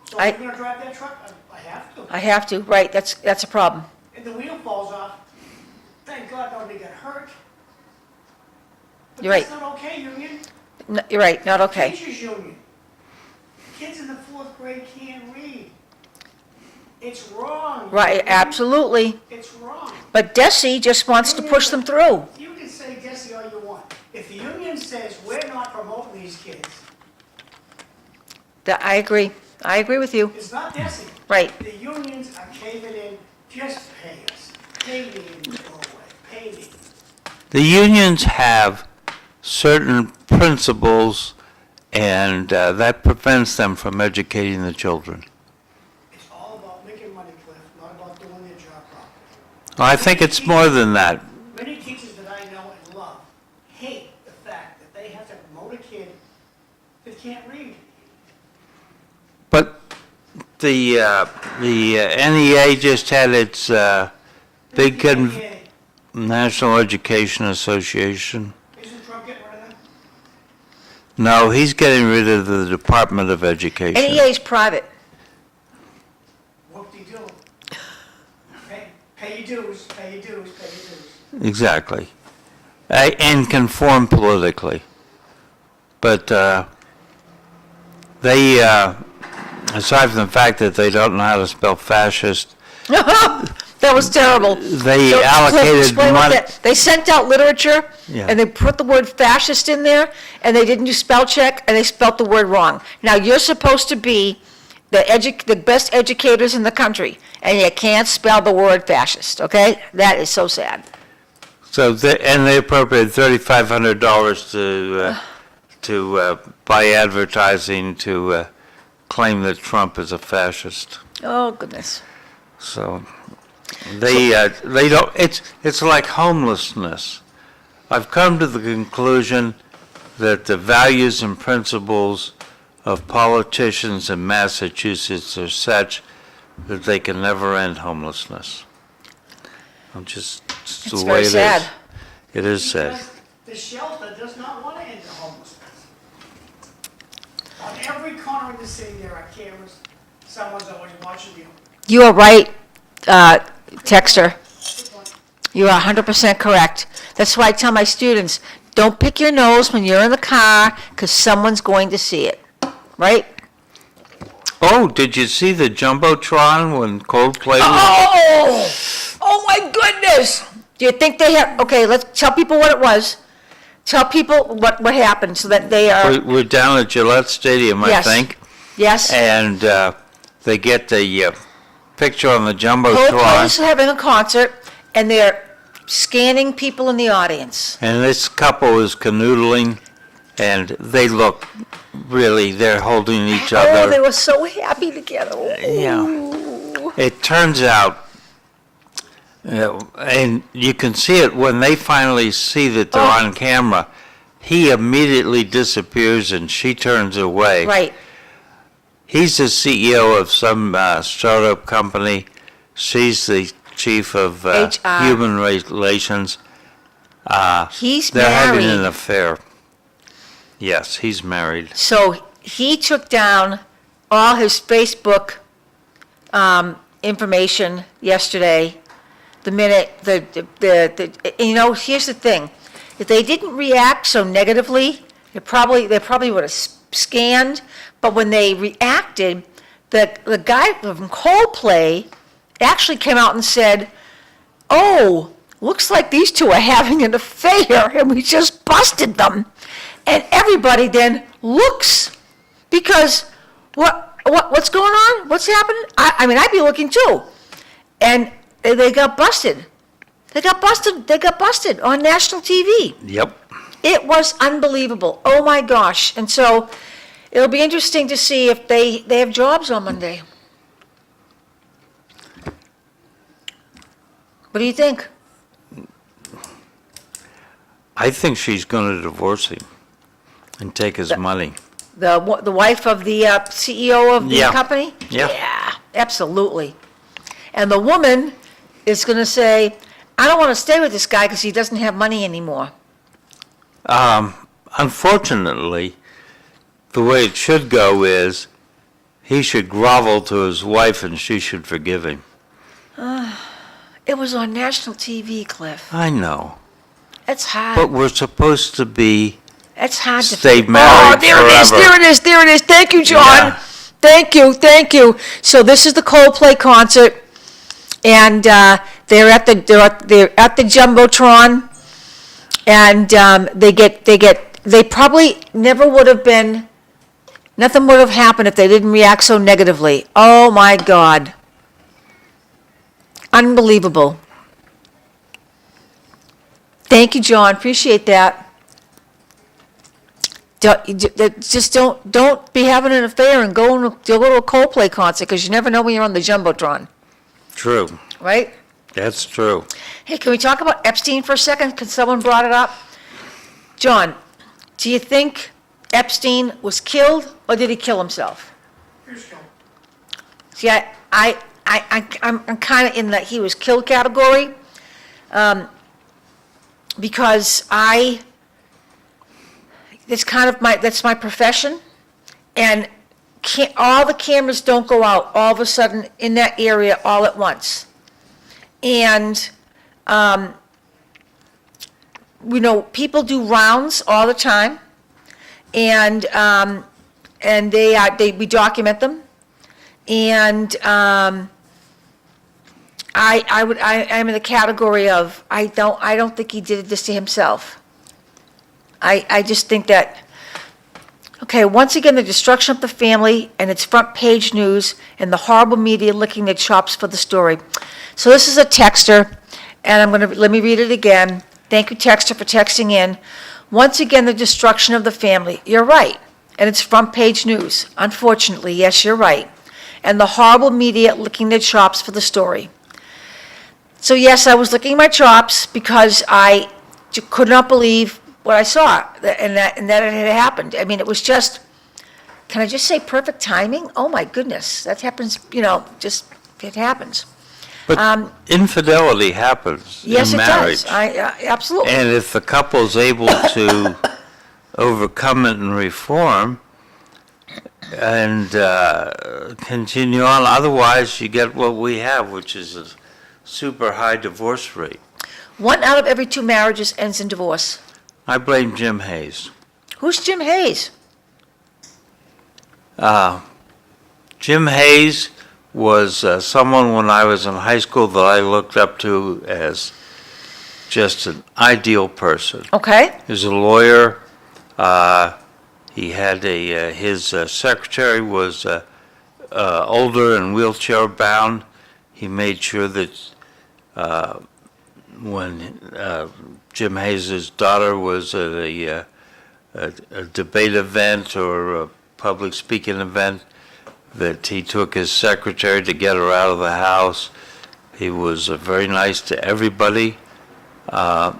So I- if you're gonna drive that truck, I have to. I have to, right, that's a problem. If the wheel falls off, thank God nobody got hurt. But You're right. that's not okay, union. You're right, not okay. Teachers union. Kids in the 4th grade can't read. It's wrong. Right, union. absolutely. It's wrong. But Desi just wants to push them through. You can say Desi all you want. If the union says we're not promoting these kids, I agree with you, it's not Desi. right. The unions are caving in, just pay us. Pay me and go away. Pay me. The unions have certain principles, and that prevents them from educating the children. It's all about making money, Cliff, not about doing their job properly. I think it's more than that. Many teachers that I know and love hate the fact that they have to promote a kid that can't read. But the NEA just had its big Yeah. National Education Association. Isn't Trump getting rid of them? No, he's getting rid of the Department of Education. NEA is private. Whoop-de-doo. Pay your dues, pay your dues, pay your dues. Exactly. And conform politically. But they, aside from the fact that they don't know how to spell fascist, That was terrible. they So, Cliff, allocated explain what money. that- They sent out literature, Yeah. and they put the word fascist in there, and they didn't do spell check, and they spelt the word wrong. Now, you're supposed to be the best educators in the country, and you can't spell the word fascist, okay? That is so sad. So, and they appropriated $3,500 to buy advertising to claim that Trump is a fascist. Oh, goodness. So they don't, it's like homelessness. I've come to the conclusion that the values and principles of politicians in Massachusetts are such that they can never end homelessness. It's the It's way very it is. sad. It is sad. Because the shelter does not want to end the homelessness. On every corner in the city, there are cameras. Someone's always watching you. You are right, Texter. You are 100% correct. That's why I tell my students, don't pick your nose when you're in the car, because someone's going to see it, right? Oh, did you see the Jumbotron when Coldplay was? Oh my goodness! Do you think they have, okay, let's tell people what it was. Tell people what happened so that they are, We're down at Gillette Stadium, I Yes. think. yes? And they get the picture on the Coldplay's Jumbotron. having a concert, and they're scanning people in the audience. And this couple is canoodling, and they look really, they're holding each Oh, they other. were so happy together. Yeah. It turns out, and you can see it when they finally see that they're Oh. on camera, he immediately disappears and she turns away. Right. He's He's the CEO of some startup company. She's the chief of HR. human relations. He's They're having an married. affair. Yes, he's married. So he took down all his Facebook information yesterday. The minute here's the thing: if they didn't react so negatively, they probably would have scanned. But when they reacted, the guy from Coldplay actually came out and said, "Oh, looks like these two are having an affair, and we just busted them." And everybody then looks, because what's going on? What's happening? I mean, I'd be looking too. And they got busted. They got busted on national TV. Yep. It was unbelievable. Oh my gosh. And so it'll be interesting to see if they have jobs on Monday. What do you think? I think she's going to divorce him and take his money. The wife of the CEO of the Yeah. company? Yeah. Yeah, absolutely. And the woman is going to say, I don't want to stay with this guy because he doesn't have money anymore. Unfortunately, the way it should go is he should grovel to his wife and she should forgive him. It was on national TV, Cliff. I know, It's hard. but we're supposed to be It's hard to. stay married Oh, there it is, forever. there it is, there it is. Thank you, John. Yeah. Thank you. So this is the Coldplay concert, and they're at the Jumbotron, and they probably never would have been. Nothing would have happened if they didn't react so negatively. Oh my God. Unbelievable. Thank you, John. Appreciate that. Don't be having an affair and go to a Coldplay concert, because you never know when you're on the Jumbotron, True. right? That's true. Hey, can we talk about Epstein for a second? Because someone brought it up. John, do you think Epstein was killed, or did he kill himself? Here's Joe. See, I'm kind of in the he was killed category, because it's kind of that's my profession, and all the cameras don't go out all of a sudden in that area all at once. And, people do rounds all the time, and we document them. And, I'm in the category of, I don't think he did this to himself. I just think that, okay, once again, the destruction of the family and its front page news and the horrible media licking their chops for the story. So this is a texter, and let me read it again. Thank you, texter, for texting in. Once again, the destruction of the family. You're right. And it's front page news. Unfortunately, yes, you're right. And the horrible media licking their chops for the story. So yes, I was licking my chops because I could not believe what I saw and that it had happened. I mean, it was just, can I just say perfect timing? Oh my goodness, that happens, it happens. But infidelity happens Yes, in it marriage. does. Absolutely. And if the couple's able to overcome it and reform and continue on, otherwise you get what we have, which is a super high divorce rate. 1 out of every 2 marriages ends in divorce. I blame Jim Hayes. Who's Jim Hayes? Jim Hayes was someone when I was in high school that I looked up to as just an ideal person. Okay. He was a lawyer. He had his secretary was older and wheelchair bound. He made sure that when Jim Hayes' daughter was at a debate event or a public speaking event, that he took his secretary to get her out of the house. He was very nice to everybody, but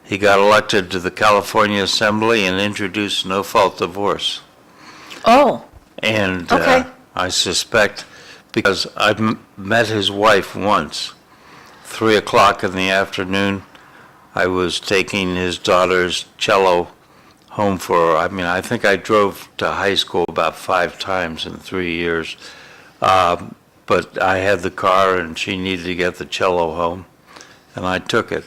he got elected to the California Assembly and introduced no-fault divorce. Oh, And okay. I suspect, because I met his wife once, 3 o'clock in the afternoon, I was taking his daughter's cello home I think I drove to high school about 5 times in 3 years. But I had the car and she needed to get the cello home, and I took it.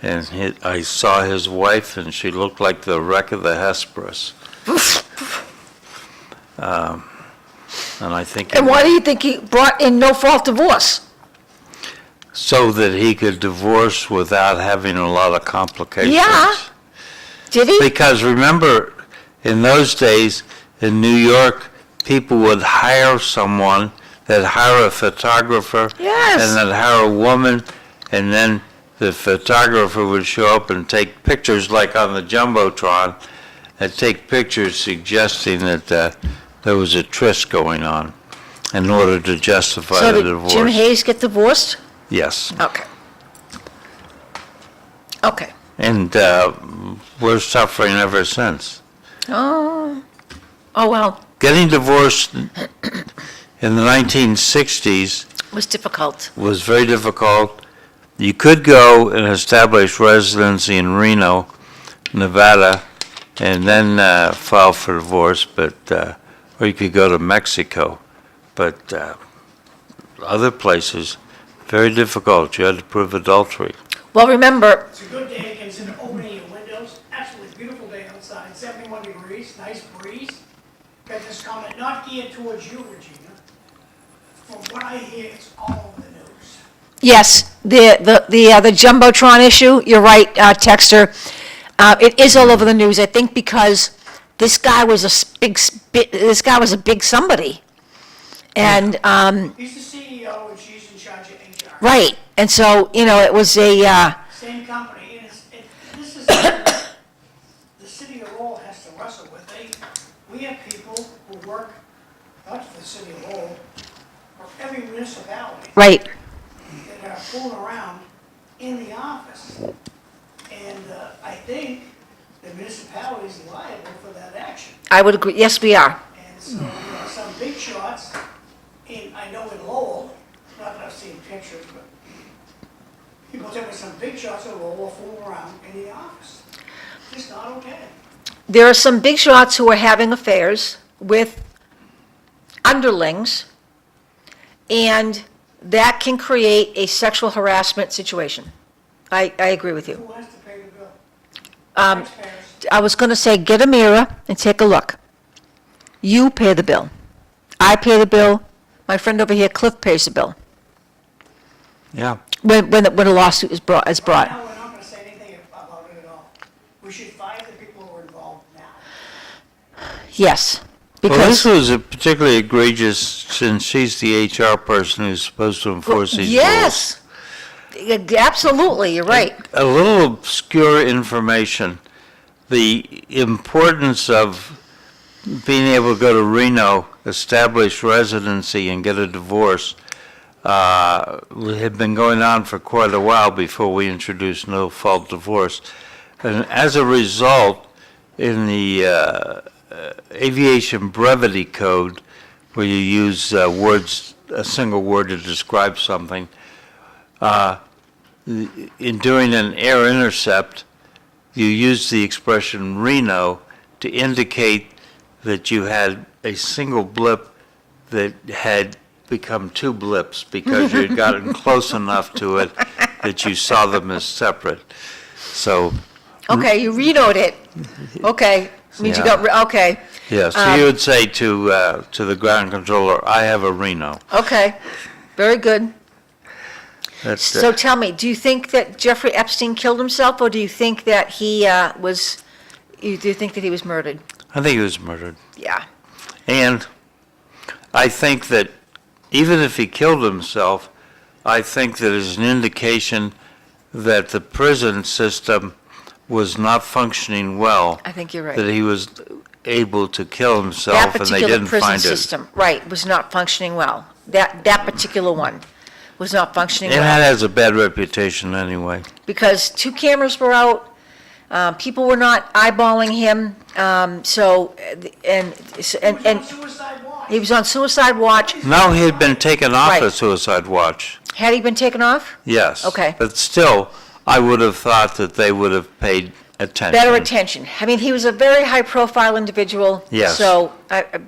And I saw his wife, and she looked like the wreck of the Hesperus. And I think. And why do you think he brought in no-fault divorce? So that he could divorce without having a lot of complications. Yeah. Did he? Because remember, in those days, in New York, people would hire someone, they'd hire a photographer. Yes. And they'd hire a woman, and then the photographer would show up and take pictures like on the Jumbotron, and take pictures suggesting that there was a tryst going on in order to justify So the did divorce. Jim Hayes get divorced? Yes. Okay. Okay. And we're suffering ever since. Oh well, Getting divorced in the 1960s it was difficult. was very difficult. You could go and establish residency in Reno, Nevada, and then file for divorce, or you could go to Mexico. But other places, very difficult. You had to prove adultery. Well, remember, It's a good day, consider opening your windows, absolutely beautiful day outside, 71 degrees, nice breeze. Got this comment, not geared towards you, Regina. From what I hear, it's all over the news. yes, the Jumbotron issue, you're right, Texter. It is all over the news, I think, because this guy was a big somebody. And, He's the CEO and she's in charge of HR. right, and so, it was a, Same company, and this is, the city of Lowell has to wrestle with. We have people who work, not for the city of Lowell, or every municipality. right, That are fooling around in the office. And I think the municipality is liable for that action. I would agree, yes, we are. And so, some big shots, I know in Lowell, not that I've seen pictures, but people tell me some big shots in Lowell fooling around in the office. just not okay. There are some big shots who are having affairs with underlings, and that can create a sexual harassment situation. I agree with you. Who has to pay the bill? Um, Taxpayers. I was going to say, get a mirror and take a look. You pay the bill. I pay the bill. My friend over here, Cliff, pays the bill Yeah. when a lawsuit is brought. Right now, we're not gonna say anything about it at all. We should find the people who are involved now. Yes, Well, this because, was particularly egregious since she's the HR person who's supposed to enforce these rules. yes, absolutely, you're right. A little obscure information, the importance of being able to go to Reno, establish residency, and get a divorce had been going on for quite a while before we introduced no-fault divorce. And as a result, in the aviation brevity code, where you use words, a single word to describe something, in doing an air intercept, you use the expression Reno to indicate that you had a single blip that had become two blips because you had gotten close enough to it that you saw them as separate. So, Okay, you renoed it. Okay, means you Yeah. okay, yeah, so you would say to the ground controller, I have a Reno. okay, very good. That's, So tell me, do you think that Jeffrey Epstein killed himself, or do you think that he do you think that he was murdered? I think he was murdered. Yeah. And I think that even if he killed himself, I think that is an indication that the prison system was not functioning well, I think you're right. that he was able to kill That himself and they particular didn't prison find it. system, right, was not functioning well. That particular one was not functioning And that well. has a bad reputation anyway. Because 2 cameras were out, people were not eyeballing him, so, and Suicide watch. he was on suicide watch. No, he had been taken off Right. of suicide watch, Had he been taken off? yes. Okay. But still, I would have thought that they would have paid attention. Better attention. I mean, he was a very high-profile individual. Yes. So,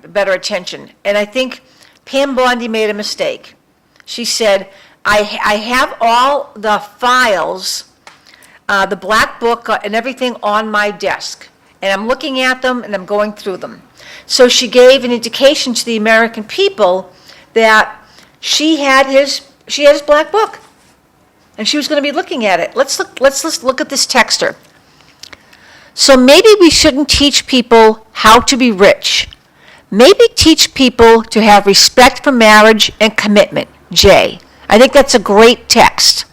better attention. And I think Pam Bondi made a mistake. She said, I have all the files, the black book and everything on my desk, and I'm looking at them and I'm going through them. So she gave an indication to the American people that she had his black book, and she was going to be looking at it. Let's look at this texter. So maybe we shouldn't teach people how to be rich. Maybe teach people to have respect for marriage and commitment. Jay. I think that's a great text.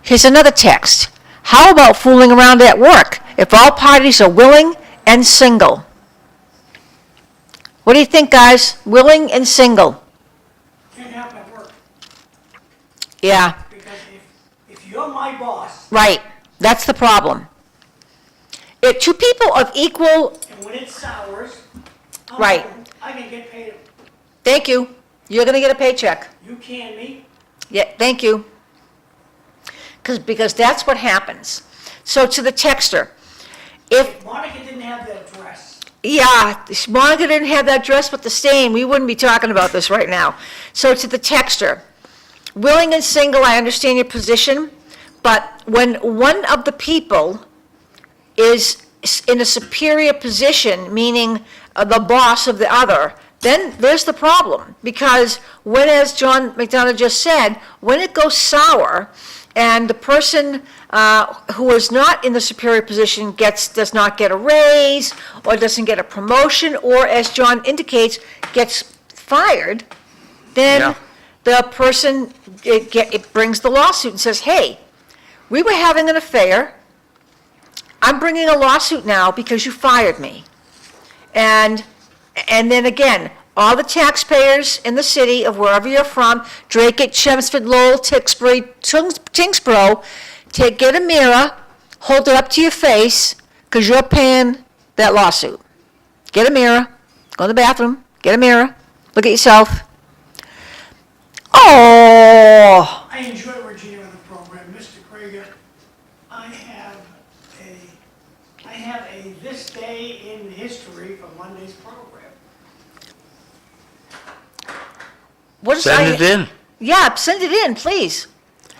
Here's another text. How about fooling around at work if all parties are willing and single? What do you think, guys? Willing and single. Can't happen at work, Yeah, because if you're my boss, right. That's the problem. If 2 people of equal, and when it sours, I'm Right. hoping I can get paid. thank you, you're going to get a paycheck. You can me. Yeah, thank you. Because that's what happens. So to the texter, if, Monica didn't have the address. yeah, Monica didn't have that dress with the stain, we wouldn't be talking about this right now. So to the texter, willing and single, I understand your position, but when one of the people is in a superior position, meaning the boss of the other, then there's the problem. Because when, as John McDonough just said, when it goes sour and the person who is not in the superior position does not get a raise or doesn't get a promotion, or as John indicates, gets fired, then Yeah. the person, it brings the lawsuit and says, hey, we were having an affair. I'm bringing a lawsuit now because you fired me. And then again, all the taxpayers in the city of wherever you're from, Drake, Chelmsford, Lowell, Tewksbury, Tingsboro, get a mirror, hold it up to your face, because you're paying that lawsuit. Get a mirror, go to the bathroom, get a mirror, look at yourself. Oh, I enjoy Regina with the program. Mr. Krieger, I have a program. What is Send it in. Yeah, send it in, please.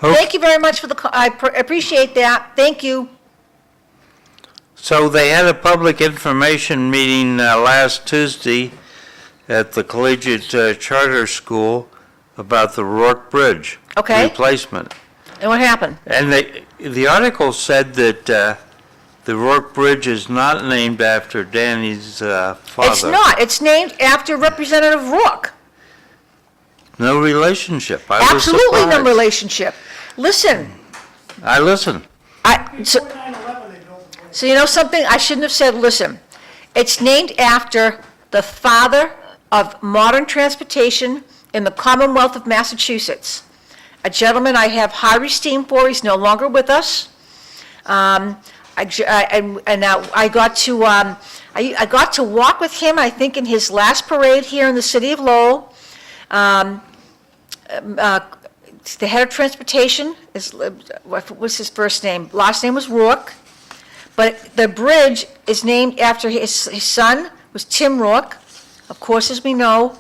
Okay. Thank you very much for the, appreciate that. Thank you. So they had a public information meeting last Tuesday at the Collegiate Charter School about the Rourke Bridge. Okay. Replacement. And what happened? And the article said that the Rourke Bridge is not named after Danny's father. It's not. It's named after Representative Rourke. No relationship. I was Absolutely no surprised. relationship. Listen, I listen. so, 9/11, they built the bridge. so you know something? I shouldn't have said listen. It's named after the father of modern transportation in the Commonwealth of Massachusetts. A gentleman I have high esteem for. He's no longer with us. I got to walk with him, I think, in his last parade here in the city of Lowell. The head of transportation what was his first name? Last name was Rourke. But the bridge is named after his son, was Tim Rourke. Of course, as we know,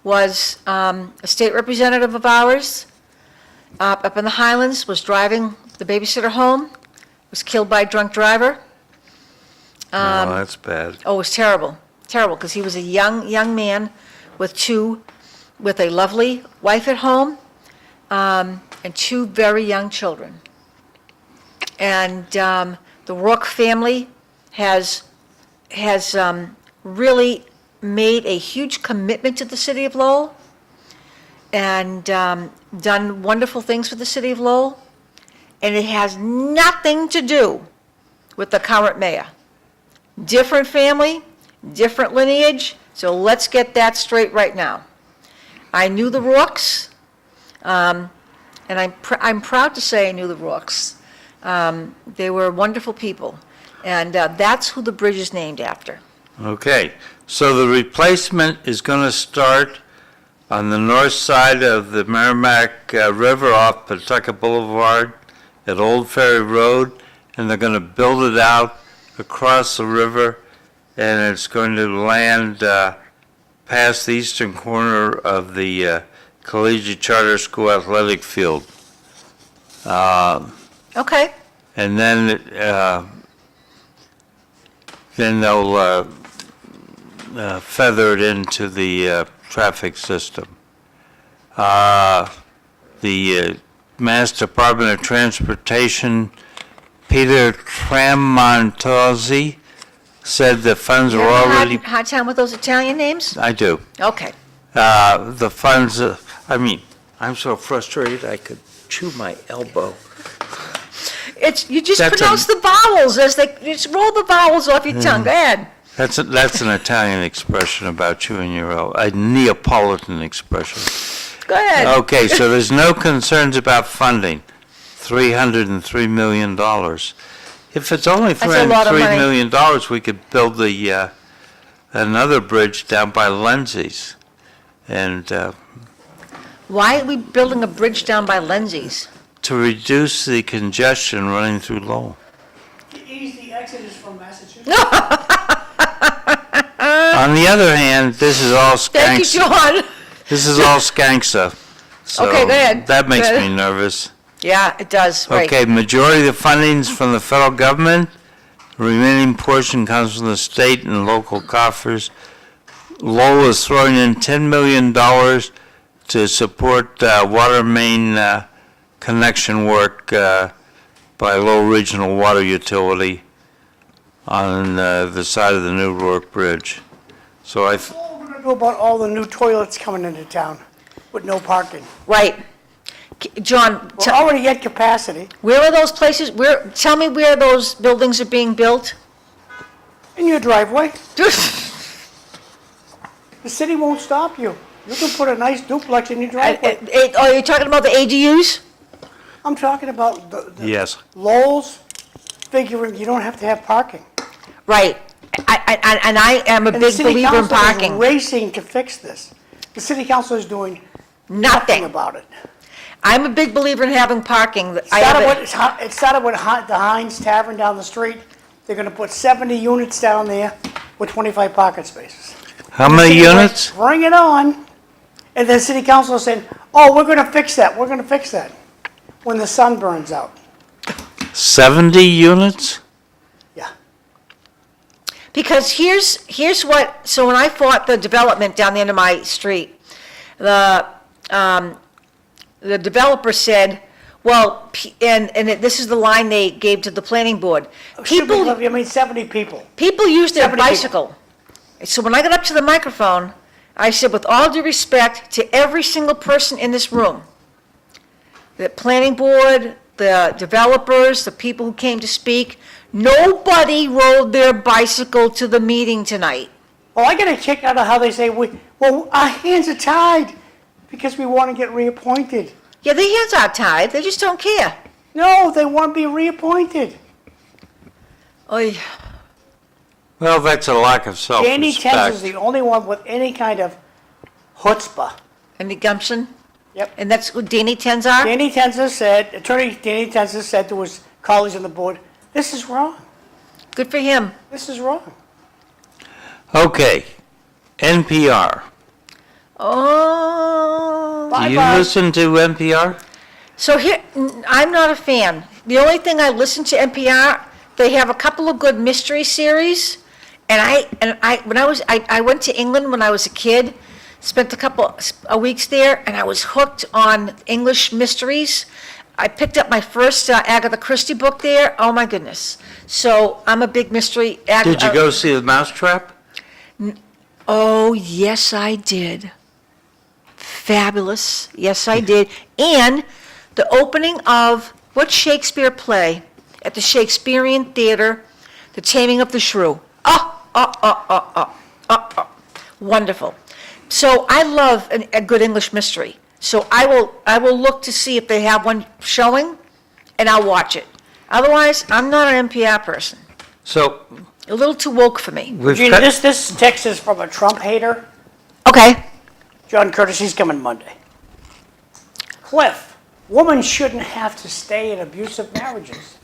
was a state representative of ours up in the Highlands, was driving the babysitter home, was killed by a drunk driver. Oh, that's bad. Oh, it was terrible, terrible, because he was a young man with a lovely wife at home, and 2 very young children. And the Rourke family has really made a huge commitment to the city of Lowell and done wonderful things for the city of Lowell. And it has nothing to do with the current mayor. Different family, different lineage, so let's get that straight right now. I knew the Rourkes, and I'm proud to say I knew the Rourkes. They were wonderful people, and that's who the bridge is named after. Okay, so the replacement is going to start on the north side of the Merrimack River off Pawtucket Boulevard at Old Ferry Road, and they're going to build it out across the river, and it's going to land past the eastern corner of the Collegiate Charter School athletic field. Okay, And then they'll feather it into the traffic system. The Mass Department of Transportation, Peter Tramontozzi, said the funds you are having a already. hard time with those Italian names? I do. Okay. The funds, I'm so frustrated I could chew my elbow. You just That's pronounce the vowels just roll the vowels off your tongue. Go ahead. That's an Italian expression about chewing your elbow, a Neapolitan expression. Go ahead. Okay, so there's no concerns about funding, $303 million. If it's only That's a lot of $303 money. million, we could build another bridge down by Lindsay's. And Why are we building a bridge down by Lindsay's? to reduce the congestion running through Lowell. Ease the exodus from Massachusetts. On the other hand, this is all Thank you, skanks. John. This is all skanksa. So Okay, go ahead. that makes Go ahead. me nervous. Yeah, it does, right. Okay, majority of the funding's from the federal government. The remaining portion comes from the state and local coffers. Lowell is throwing in $10 million to support water main connection work by Lowell Regional Water Utility on the side of the new Rourke Bridge. So What are we going to do about all the new toilets coming into town with no parking? Right. John, We're already at capacity, where are those places, tell me where those buildings are being built? in your driveway. The city won't stop you. You can put a nice duplex in your driveway. Oh, you're talking about the ADUs? I'm talking about the yes, Lowell's figuring you don't have to have parking. Right. And I am a And the big city believer in council is parking. racing to fix this. The city council is doing nothing Nothing. about it. I'm a big believer in having parking. It started with the Heinz Tavern down the street. They're gonna put 70 units down there with 25 parking spaces. How many City went, units? Bring it on. And then city council said, oh, we're gonna fix that, when the sun burns out. 70 units? Yeah. Because here's what, so when I fought the development down the end of my street, the developer said, well, this is the line they gave to the planning board. People 70 people. People use their 70 people. bicycle. So when I got up to the microphone, I said, with all due respect to every single person in this room, the planning board, the developers, the people who came to speak, nobody rode their bicycle to the meeting tonight. Well, I get a kick out of how they say, well, our hands are tied because we want to get reappointed. Yeah, their hands are tied, they just don't care. No, they want to be reappointed. Oy. Well, that's a lack of Danny Tens is self-respect. the only one with any kind of chutzpah. Any gumption? Yep. And that's what Danny Tens are? Danny Tens said, Attorney Danny Tens said to his colleagues on the board, this is wrong. Good for him. This is wrong. Okay, NPR. Oh. Do you Bye-bye. listen to NPR? So here, I'm not a fan. The only thing I listen to NPR, they have a couple of good mystery series. And I went to England when I was a kid, spent a couple of weeks there, and I was hooked on English mysteries. I picked up my first Agatha Christie book there. Oh my goodness! So I'm a big mystery. Did you go see The Mousetrap? Oh yes, I did. Fabulous. Yes, I did. And the opening of what Shakespeare play at the Shakespearean Theater, The Taming of the Shrew. Wonderful. So I love a good English mystery. So I will look to see if they have one showing, and I'll watch it. Otherwise, I'm not an NPR person. So A little too woke for me. we've Regina, got, this text is from a Trump hater. Okay. John Curtis, he's coming Monday. Cliff, women shouldn't have to stay in abusive marriages.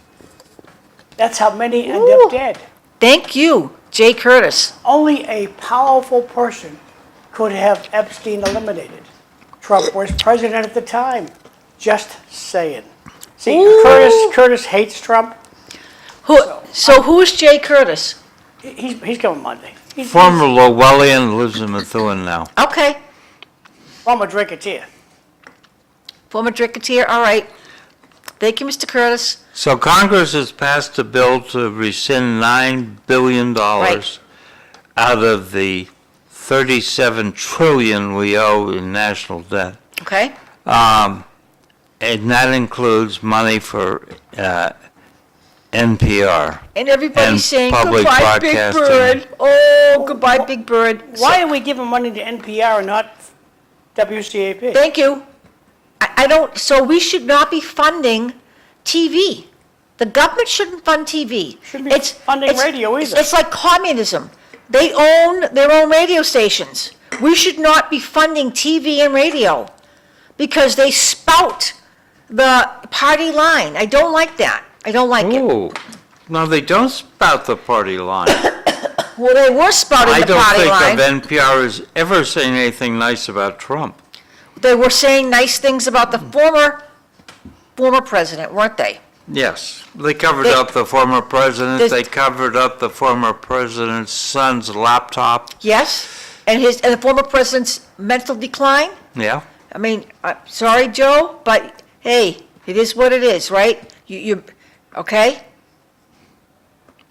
That's how many end Ooh. up dead. Thank you, Jay Curtis. Only a powerful person could have Epstein eliminated. Trump was president at the time. Just saying. See, Ooh. Curtis hates Trump. So who is Jay Curtis? He's coming Monday. former Lowellian, lives in Methuen now. Okay. Former Drinkateer. Former Drinkateer, all right. Thank you, Mr. Curtis. So Congress has passed a bill to rescind $9 billion Right. out of the $37 trillion we owe in national debt. Okay? And that includes money for NPR. And everybody's And saying, public goodbye, Big broadcasting. Bird. Oh, goodbye, Big Bird. Why are we giving money to NPR and not WCAP? Thank you. I don't, so we should not be funding TV. The government shouldn't fund TV. Shouldn't be funding radio either. It's like communism. They own their own radio stations. We should not be funding TV and radio because they spout the party line. I don't like that. I don't like it. Oh, no, they don't spout the party line. Well, they were spouting I the don't party think line. of NPR as ever saying anything nice about Trump. They were saying nice things about the former president, weren't they? Yes, they covered They- up the former president, There's- they covered up the former president's son's laptop. Yes, and the former president's mental decline. Yeah, I mean, sorry, Joe, but hey, it is what it is, right? Okay?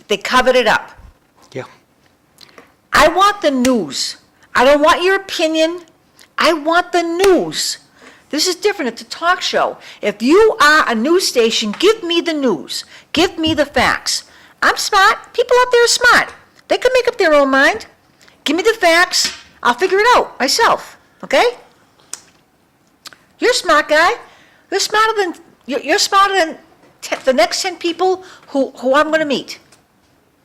They covered it up. yeah. I want the news. I don't want your opinion. I want the news. This is different. It's a talk show. If you are a news station, give me the news. Give me the facts. I'm smart. People out there are smart. They can make up their own mind. Give me the facts. I'll figure it out myself. Okay? You're a smart guy. You're smarter than the next 10 people who I'm going to meet.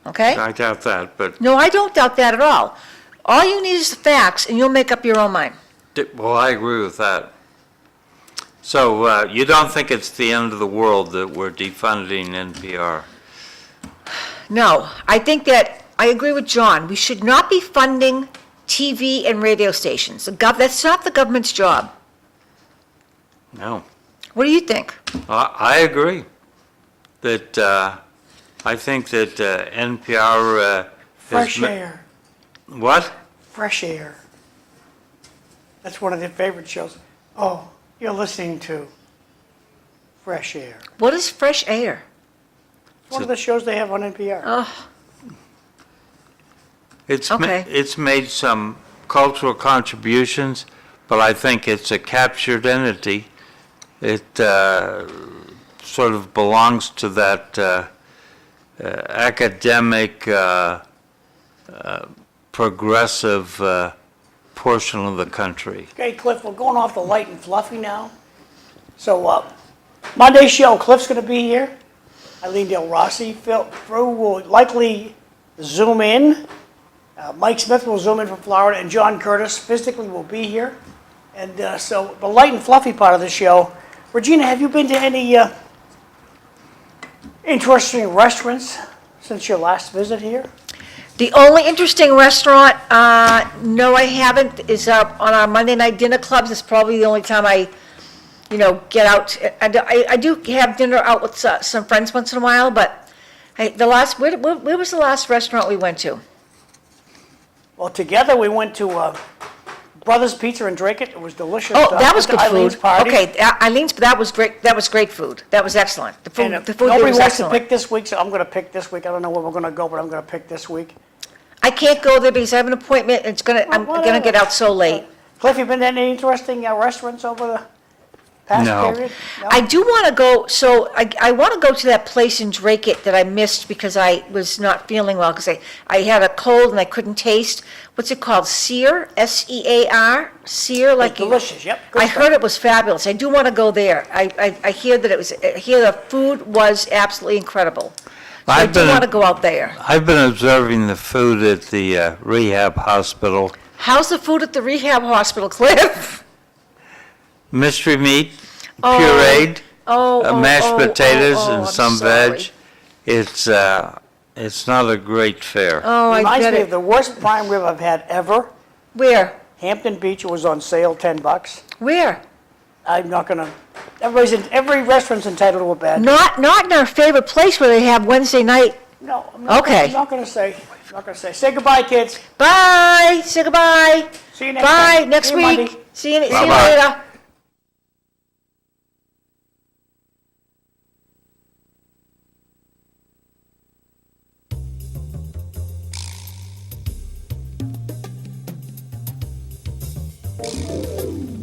Okay? I doubt that, but, No, I don't doubt that at all. All you need is the facts, and you'll make up your own mind. well, I agree with that. So, you don't think it's the end of the world that we're defunding NPR? No, I think that, I agree with John. We should not be funding TV and radio stations. That's not the government's job. No. What do you think? I agree that, I think that NPR has... Fresh air. What? Fresh air. That's one of their favorite shows. Oh, you're listening to Fresh Air. What is fresh air? One of the shows they have on NPR. Oh, It's Okay. made some cultural contributions, but I think it's a captured entity. It sort of belongs to that academic, progressive portion of the country. Okay, Cliff, we're going off the light and fluffy now. So, Monday's show, Cliff's going to be here. Eileen Delrossi, Phil will likely zoom in. Mike Smith will zoom in from Florida, and John Curtis physically will be here. And so the light and fluffy part of the show. Regina, have you been to any interesting restaurants since your last visit here? the only interesting restaurant, no, I haven't, is on our Monday night dinner clubs. It's probably the only time I, get out. I do have dinner out with some friends once in a while, but where was the last restaurant we went to? Well, together we went to Brothers Pizza and Drake It. It was delicious. Oh, that was good Eileen's food. party. Okay, Eileen's, that was great. That was great food. That was excellent. The food, And the food there nobody was wants to excellent. pick this week, so I'm going to pick this week. I don't know where we're going to go, but I'm going to pick this week. I can't go there because I have an appointment. I'm gonna get out so late. Cliff, you been to any interesting restaurants over the past No. period? I do want to go, so I want to go to that place in Drake It that I missed because I was not feeling well, because I had a cold and I couldn't taste. What's it called? Sear, S-E-A-R? Sear, like. delicious, yep, good I stuff. heard it was fabulous. I do want to go there. I hear that I hear the food was absolutely incredible. So I I've do been- want to go out there. I've been observing the food at the rehab hospital. How's the food at the rehab hospital, Cliff? Mystery meat, Oh, pureed, Oh, mashed potatoes oh, and I'm some sorry. veg. It's not a great fare. Oh, I Reminds bet me of it. the worst prime rib I've had ever. Where? Hampton Beach, it was on sale, $10. Where? I'm not gonna, every restaurant's entitled to a bad. Not in our favorite place where they have Wednesday night. No, I'm not, Okay. I'm not gonna say, Say goodbye, kids. Bye. Say goodbye. See you next Bye. time. Next See you week. Monday. See you Bye-bye. later.